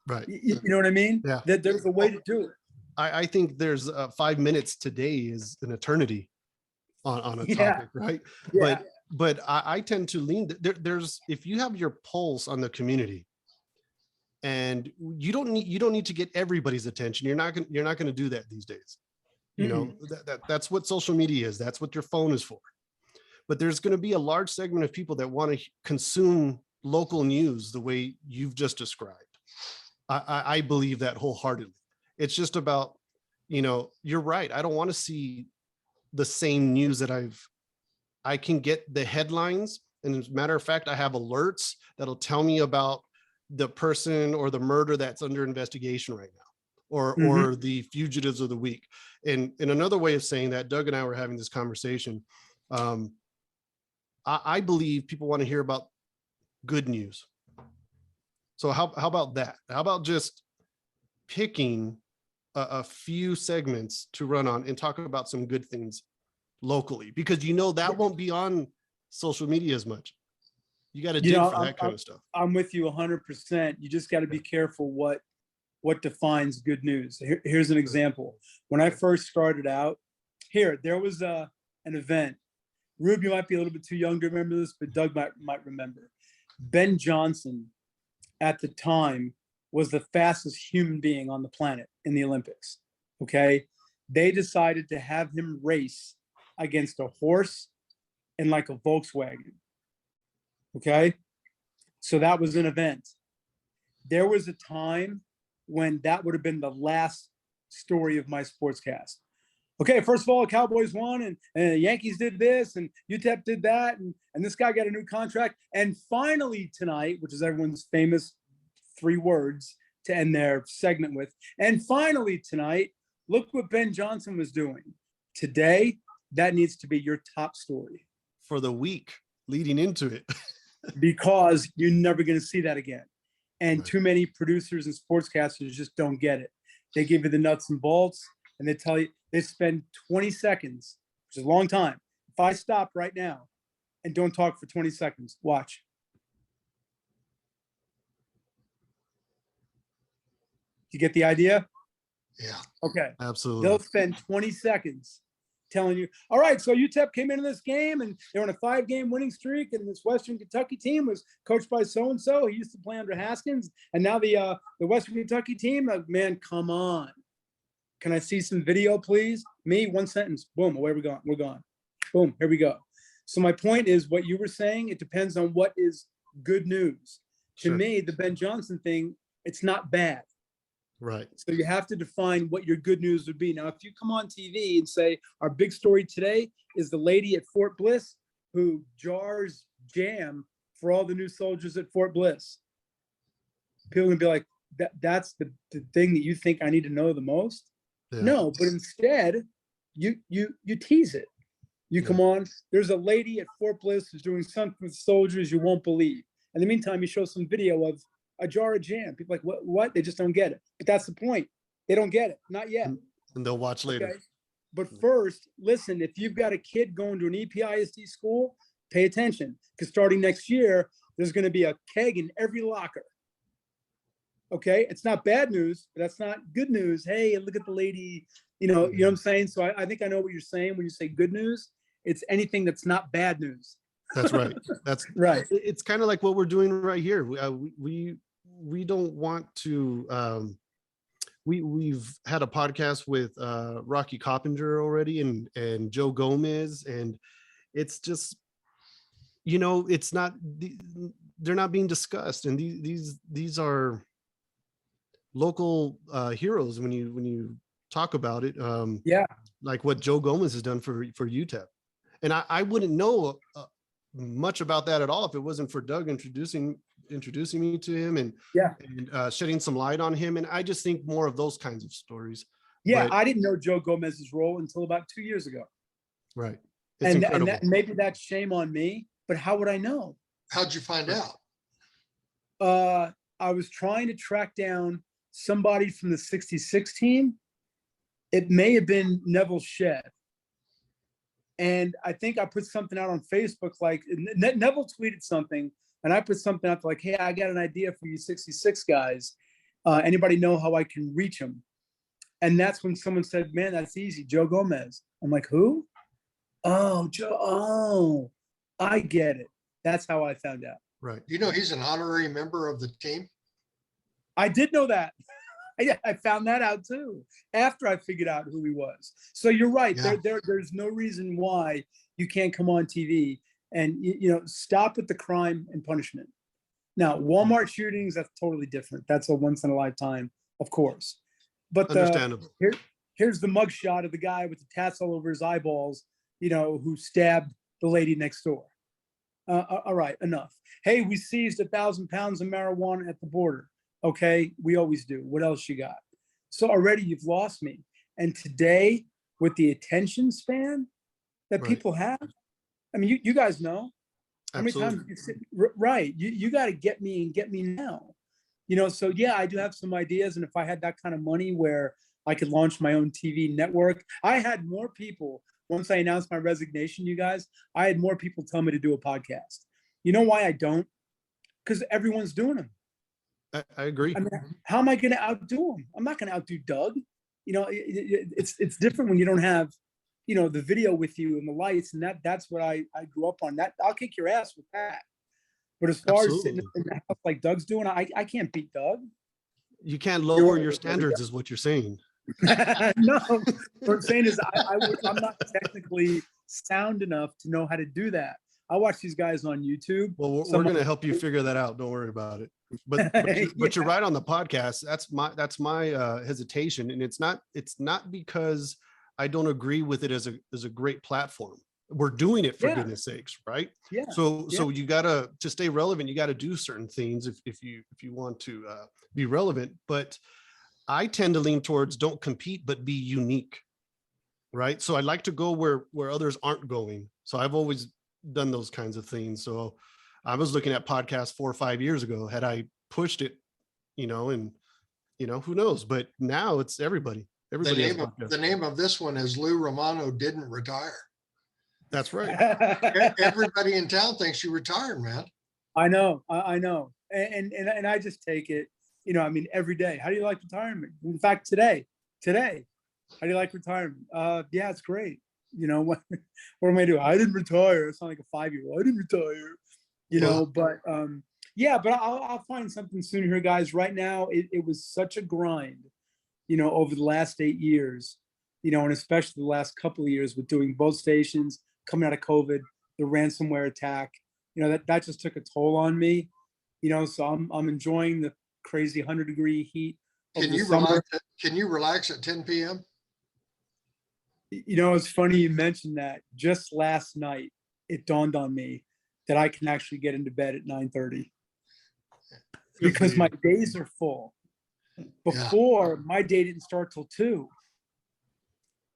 Right. You know what I mean? Yeah. That there's a way to do it. I think there's 5 minutes today is an eternity on a topic, right? Yeah. But I tend to lean there's if you have your pulse on the community, and you don't need to get everybody's attention. You're not going to do that these days. You know, that's what social media is. That's what your phone is for. But there's going to be a large segment of people that want to consume local news the way you've just described. I believe that wholeheartedly. It's just about, you know, you're right. I don't want to see the same news that I can get the headlines. And as a matter of fact, I have alerts that'll tell me about the person or the murder that's under investigation right now, or the fugitives of the week. And in another way of saying that, Doug and I were having this conversation. I believe people want to hear about good news. So how about that? How about just picking a few segments to run on and talk about some good things locally? Because you know that won't be on social media as much. You got to dig for that kind of stuff. I'm with you 100%. You just got to be careful what defines good news. Here's an example. When I first started out, there was an event. Rube, you might be a little bit too young to remember this, but Doug might remember. Ben Johnson, at the time, was the fastest human being on the planet in the Olympics. Okay, they decided to have him race against a horse and like a Volkswagen. Okay, so that was an event. There was a time when that would have been the last story of my sportscast. Okay, first of all, the Cowboys won, and the Yankees did this, and UTEP did that, and this guy got a new contract. And finally tonight, which is everyone's famous 3 words to end their segment with, and finally tonight, look what Ben Johnson was doing. Today, that needs to be your top story. For the week leading into it. Because you're never going to see that again. And too many producers and sportscasters just don't get it. They give you the nuts and bolts, and they tell you, they spend 20 seconds, which is a long time. If I stop right now and don't talk for 20 seconds, watch. You get the idea? Yeah. Okay. Absolutely. They'll spend 20 seconds telling you, all right, so UTEP came into this game and they're on a 5-game winning streak, and this Western Kentucky team was coached by so-and-so. He used to play under Haskins, and now the Western Kentucky team, man, come on. Can I see some video, please? Me, 1 sentence, boom, away we're gone. We're gone. Boom, here we go. So my point is, what you were saying, it depends on what is good news. To me, the Ben Johnson thing, it's not bad. Right. So you have to define what your good news would be. Now, if you come on TV and say, our big story today is the lady at Fort Bliss who jars jam for all the new soldiers at Fort Bliss, people are gonna be like, that's the thing that you think I need to know the most? Yeah. No, but instead, you tease it. You come on, there's a lady at Fort Bliss who's doing something with soldiers you won't believe. In the meantime, you show some video of a jar of jam. People are like, what? They just don't get it. But that's the point. They don't get it. Not yet. And they'll watch later. Okay? But first, listen, if you've got a kid going to an EPISD school, pay attention. Because starting next year, there's going to be a keg in every locker. Okay? It's not bad news, but that's not good news. Hey, look at the lady. You know what I'm saying? So I think I know what you're saying when you say good news. It's anything that's not bad news. That's right. That's right. It's kind of like what we're doing right here. We don't want to. We've had a podcast with Rocky Coppinger already, and Joe Gomez, and it's just, it's not. They're not being discussed, and these are local heroes when you talk about it. Like what Joe Gomez has done for UTEP, and I wouldn't know much about that at all if it wasn't for Doug introducing me to him and shedding some light on him. And I just think more of those kinds of stories. But I didn't know Joe Gomez's role until about 2 years ago. Right. And maybe that's shame on me, but how would I know? How'd you find out? I was trying to track down somebody from the 66 team. It may have been Neville Shed. And I think I put something out on Facebook, like Neville tweeted something, and I put something out like, hey, I got an idea for you 66 guys. Anybody know how I can reach them? And that's when someone said, man, that's easy. Joe Gomez. I'm like, who? Oh, Joe. Oh, I get it. That's how I found out. Right. You know, he's an honorary member of the team. I did know that. I found that out too after I figured out who he was. So you're right. Yeah. There's no reason why you can't come on TV and stop with the crime and punishment. Now, Walmart shootings, that's totally different. That's a once in a lifetime, of course. But Understandable. Here's the mugshot of the guy with the tats all over his eyeballs, who stabbed the lady next door. All right, enough. Hey, we seized 1,000 pounds of marijuana at the border. Okay, we always do. What else you got? So already you've lost me. And today, with the attention span that people have, I mean, you guys know how many times you sit, right? You got to get me and get me now. So yeah, I do have some ideas. And if I had that kind of money where I could launch my own TV network, I had more people, once I announced my resignation, you guys, I had more people tell me to do a podcast. You know why I don't? Because everyone's doing them. I agree. I mean, how am I going to outdo him? I'm not going to outdo Doug. It's different when you don't have, the video with you and the lights, and that's what I grew up on. That I'll kick your ass with that. But as far as sitting in the house like Doug's doing, I can't beat Doug. You can't lower your standards, is what you're saying. No, what I'm saying is I'm not technically sound enough to know how to do that. I watch these guys on YouTube. Well, we're going to help you figure that out. Don't worry about it. But you're right on the podcast. That's my hesitation, and it's not because I don't agree with it as a great platform. We're doing it for goodness sakes, right? Yeah. So you gotta, to stay relevant, you got to do certain things if you want to be relevant. But I tend to lean towards don't compete, but be unique, right? So I like to go where others aren't going. So I've always done those kinds of things. So I was looking at podcasts 4 or 5 years ago. Had I pushed it, and who knows? But now it's everybody. The name of this one is Lou Romano didn't retire. That's right. Everybody in town thinks you retired, man. I know. And I just take it, every day. How do you like retirement? In fact, today, how do you like retirement? Yeah, it's great. What am I doing? I didn't retire. It's not like a 5-year-old. I didn't retire, but but I'll find something soon here, guys. Right now, it was such a grind, over the last 8 years, and especially the last couple of years with doing both stations, coming out of COVID, the ransomware attack, that just took a toll on me, so I'm enjoying the crazy 100-degree heat. Can you relax at 10 p.m.? It's funny you mentioned that. Just last night, it dawned on me that I can actually get into bed at 9:30 because my days are full. Before, my day didn't start till 2.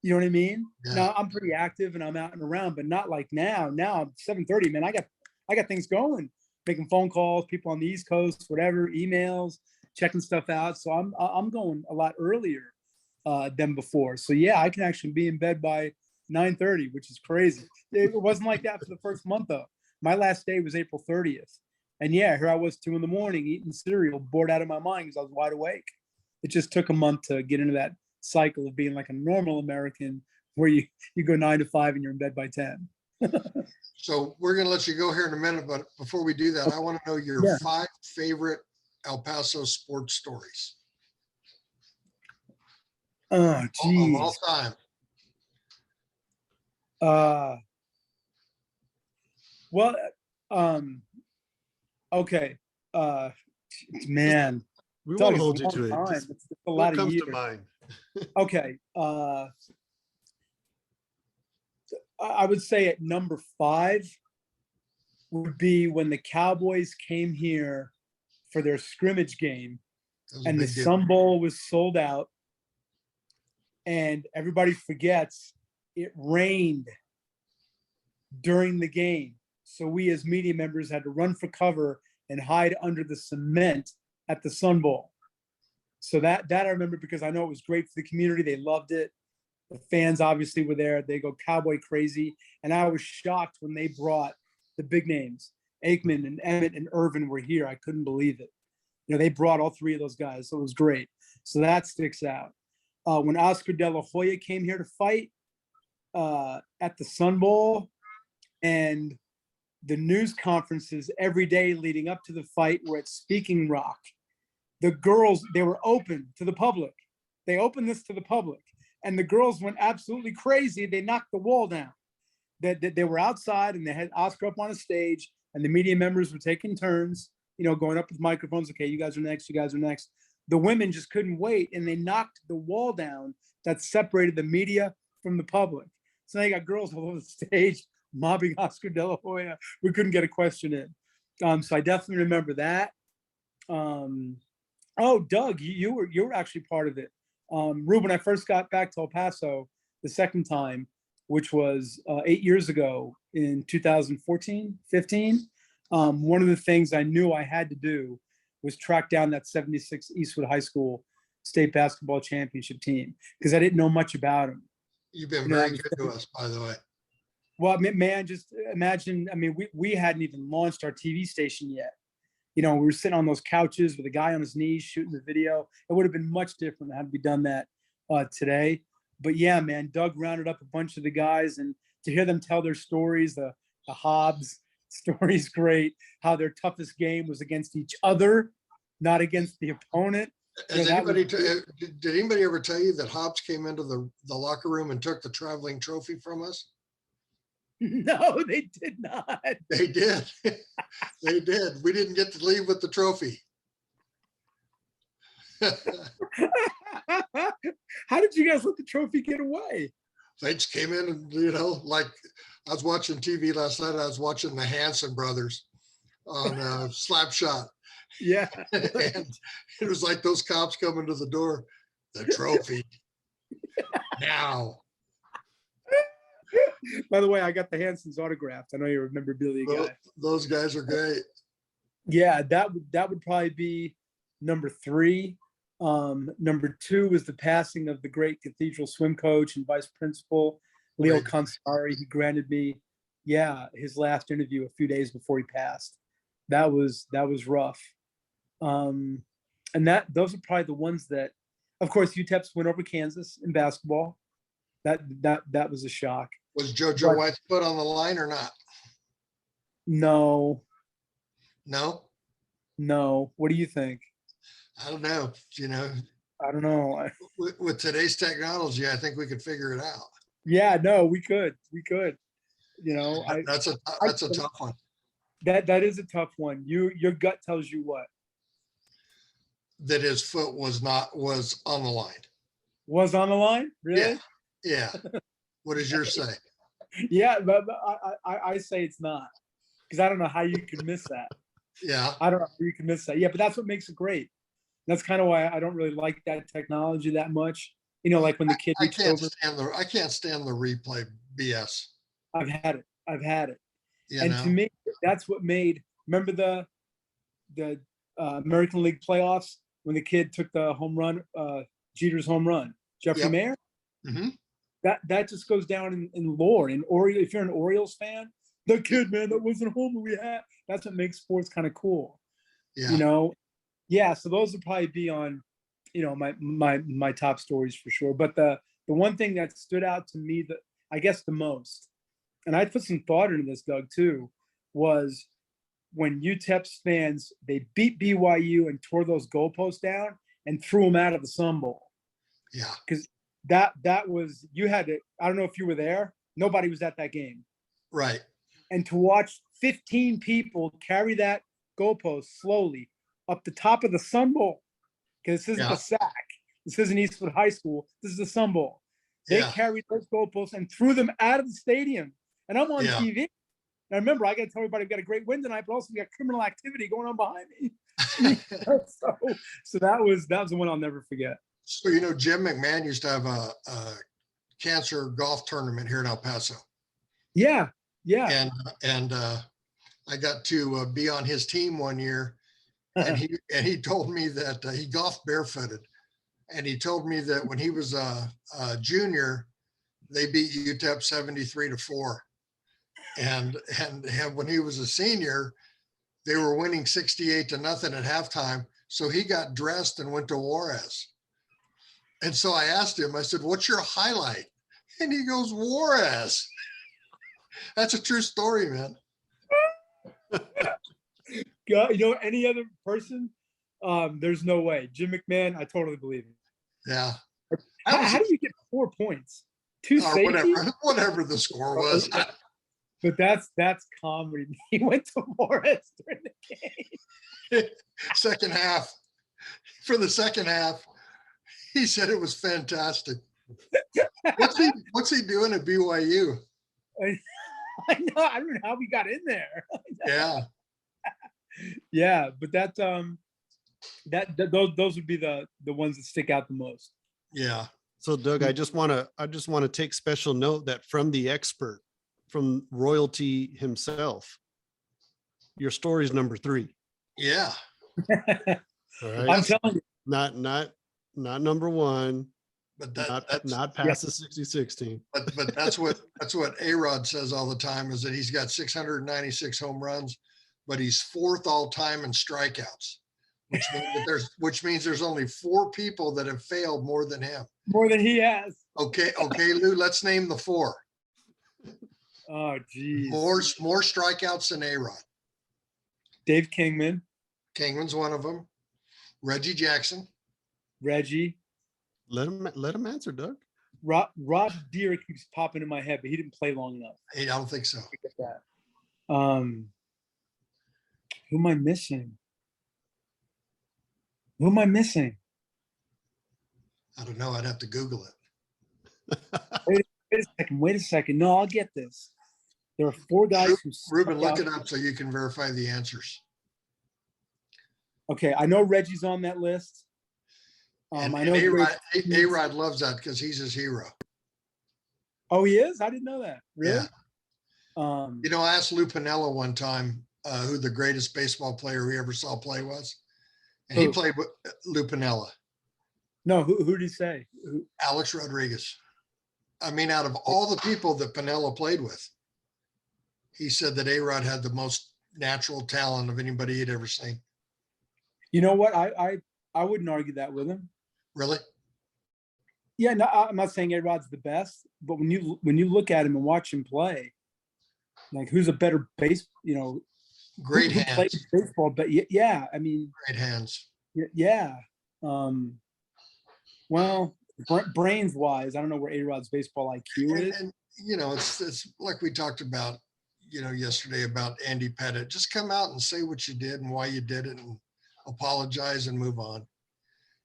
You know what I mean? Yeah. Now I'm pretty active and I'm out and around, but not like now. Now 7:30, man. I got things going, making phone calls, people on the East Coast, whatever, emails, checking stuff out. So I'm going a lot earlier than before. So yeah, I can actually be in bed by 9:30, which is crazy. It wasn't like that for the first month though. My last day was April 30th. And yeah, here I was 2 a.m. eating cereal, bored out of my mind because I was wide awake. It just took a month to get into that cycle of being like a normal American where you go 9 to 5 and you're in bed by 10. So we're going to let you go here in a minute, but before we do that, I want to know your 5 favorite El Paso sports stories. Oh, geez. Of all time. Okay. Man. We won't hold you to it. It's a lot of years. To mind. Okay. I would say at number 5 would be when the Cowboys came here for their scrimmage game and the Sun Bowl was sold out and everybody forgets it rained during the game. So we as media members had to run for cover and hide under the cement at the Sun Bowl. So that I remember because I know it was great for the community. They loved it. The fans obviously were there. They go Cowboy crazy. And I was shocked when they brought the big names. Aikman and Emmett and Irvin were here. I couldn't believe it. They brought all 3 of those guys. So it was great. So that sticks out. when Oscar De La Hoya came here to fight at the Sun Bowl, and the news conferences every day leading up to the fight were at Speaking Rock. The girls, they were open to the public. They opened this to the public, and the girls went absolutely crazy. They knocked the wall down. They were outside, and they had Oscar up on a stage, and the media members were taking turns, going up with microphones. Okay, you guys are next. You guys are next. The women just couldn't wait, and they knocked the wall down that separated the media from the public. So now you got girls all over the stage mobbing Oscar De La Hoya. We couldn't get a question in. So I definitely remember that. Oh, Doug, you were actually part of it. Ruben, I first got back to El Paso the second time, which was 8 years ago in 2014, 15. One of the things I knew I had to do was track down that 76 Eastwood High School state basketball championship team, because I didn't know much about them. You've been very good to us, by the way. Well, man, just imagine, we hadn't even launched our TV station yet. We were sitting on those couches with a guy on his knees shooting the video. It would have been much different had we done that today. But yeah, man, Doug rounded up a bunch of the guys, and to hear them tell their stories, the Hobbs story's great, how their toughest game was against each other, not against the opponent. Did anybody ever tell you that Hobbs came into the locker room and took the traveling trophy from us? No, they did not. They did. They did. We didn't get to leave with the trophy. How did you guys let the trophy get away? They just came in and, like I was watching TV last night. I was watching the Hanson brothers on Slapshot. Yeah. And it was like those cops coming to the door, the trophy now. By the way, I got the Hansons autographed. I know you're a memorabilia guy. Those guys are great. Yeah, that would probably be number 3. Number 2 was the passing of the great Cathedral swim coach and vice principal, Leo Consari. He granted me, his last interview a few days before he passed. That was rough. And those are probably the ones that, of course, UTEP's went over Kansas in basketball. That was a shock. Was JoJo White's foot on the line or not? No. No? No. What do you think? I don't know. I don't know. With today's technology, I think we could figure it out. Yeah, no, we could. That's a tough one. That is a tough one. Your gut tells you what? That his foot was on the line. Was on the line? Really? Yeah. What does yours say? Yeah, but I say it's not, because I don't know how you can miss that. Yeah. I don't know how you can miss that. Yeah, but that's what makes it great. That's kind of why I don't really like that technology that much. Like when the kid I can't stand the replay BS. I've had it. And to me, that's what made, remember the American League playoffs when the kid took the home run, Jeter's home run, Jeffrey Mayer? Mm-hmm. That just goes down in lore. In Orioles, if you're an Orioles fan, the kid, man, that wasn't a homer we had. That's what makes sports kind of cool. Yeah. So those would probably be on, my top stories for sure. But the one thing that stood out to me, that I guess the most, and I put some thought into this, Doug, too, was when UTEP's fans, they beat BYU and tore those goalposts down and threw them out of the Sun Bowl. Yeah. Because that was, you had to, I don't know if you were there, nobody was at that game. Right. And to watch 15 people carry that goalpost slowly up the top of the Sun Bowl, because this isn't a sack, this isn't Eastwood High School, this is the Sun Bowl. They carried those goalposts and threw them out of the stadium. And I'm on TV. And I remember, I got to tell everybody, we've got a great win tonight, but also we got criminal activity going on behind me. so that was the one I'll never forget. So, Jim McMahon used to have a cancer golf tournament here in El Paso. Yeah. And I got to be on his team one year, and he told me that he golfed barefooted, and he told me that when he was a junior, they beat UTEP 73-4, and when he was a senior, they were winning 68-0 at halftime. So he got dressed and went to Juarez. And so I asked him, I said, what's your highlight? And he goes, Juarez. That's a true story, man. God, you know, any other person, there's no way. Jim McMahon, I totally believe it. Yeah. How do you get 4 points? 2 safeties? Whatever the score was. But that's comedy. He went to Morris during the game. Second half. For the second half, he said it was fantastic. What's he doing at BYU? I know. I don't know how we got in there. Yeah. Yeah, but those would be the ones that stick out the most. Yeah. So Doug, I just want to take special note that from the expert, from royalty himself, your story is number 3. Yeah. All right. I'm telling you. Not number 1, But not past the 60-16. But that's what A-Rod says all the time, is that he's got 696 home runs, but he's 4th all time in strikeouts, which means there's only 4 people that have failed more than him. More than he has. Okay, Lou, let's name the 4. Oh, geez. More strikeouts than A-Rod. Dave Kingman. Kingman's one of them. Reggie Jackson. Reggie. Let him answer, Doug. Rob Deere keeps popping in my head, but he didn't play long enough. Hey, I don't think so. Get that. Who am I missing? I don't know. I'd have to Google it. Wait a second. No, I'll get this. There are 4 guys who. Ruben, look it up so you can verify the answers. Okay, I know Reggie's on that list. I know A-Rod loves that because he's his hero. Oh, he is? I didn't know that. Really? Yeah. You know, I asked Lou Piniella one time who the greatest baseball player we ever saw play was. And he played with Lou Piniella. No, who did he say? Alex Rodriguez. I mean, out of all the people that Piniella played with, he said that A-Rod had the most natural talent of anybody he'd ever seen. You know what? I wouldn't argue that with him. Really? Yeah, no, I'm not saying A-Rod's the best, but when you look at him and watch him play, like who's a better great who hands. plays baseball, but yeah, I mean, Great hands. Yeah. Well, brains wise, I don't know where A-Rod's baseball IQ is. And you know, it's like we talked about, yesterday about Andy Pettit. Just come out and say what you did and why you did it and apologize and move on.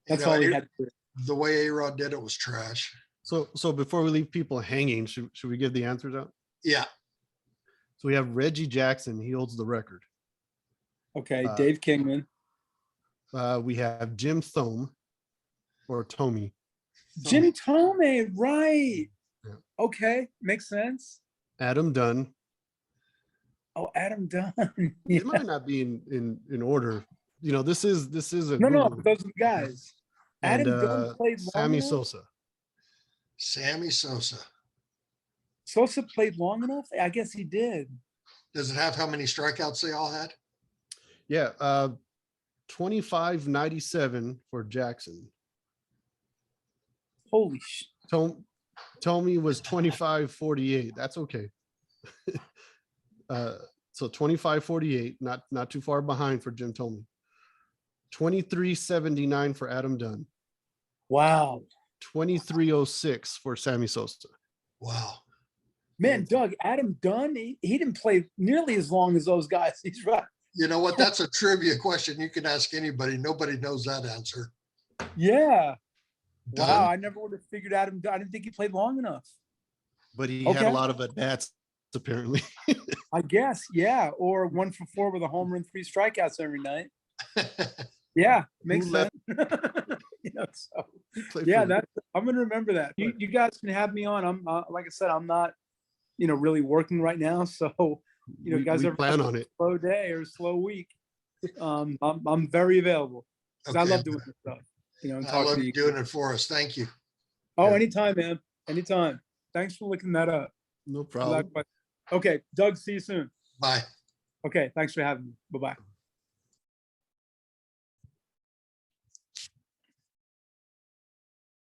That's all he had to do. The way A-Rod did it was trash. So before we leave people hanging, should we give the answers out? Yeah. So we have Reggie Jackson. He holds the record. Okay, Dave Kingman. We have Jim Thome or Tomey. Jimmy Tomey, right. Yeah. Okay, makes sense. Adam Dunn. Oh, Adam Dunn. It might not be in order. This is a no, Google. those are the guys. And, Adam Dunn played long Sammy enough? Sosa. Sammy Sosa. Sosa played long enough? I guess he did. Does it have how many strikeouts they all had? Yeah, 2597 for Jackson. Holy sh! Tomey was 2548. That's okay. So 2548, not too far behind for Jim Tomey. 2379 for Adam Dunn. Wow. 2306 for Sammy Sosa. Wow. Man, Doug, Adam Dunn, he didn't play nearly as long as those guys. He's right. You know what? That's a trivia question. You can ask anybody. Nobody knows that answer. Yeah. Dunn. Wow, I never would have figured Adam Dunn. I didn't think he played long enough. But he had a lot of at-bats, apparently. I guess, yeah. Or 1 for 4 with a homer and 3 strikeouts every night. Yeah, makes sense. So yeah, I'm gonna remember that. You guys can have me on. I'm like I said, I'm not, really working right now. So, you guys are plan on it. Slow day or slow week. I'm very available. Okay. I love doing this stuff. I love you doing it for us. Thank you. Oh, anytime, man. Anytime. Thanks for looking that up. No problem. Okay, Doug, see you soon. Bye. Okay, thanks for having me. Bye-bye.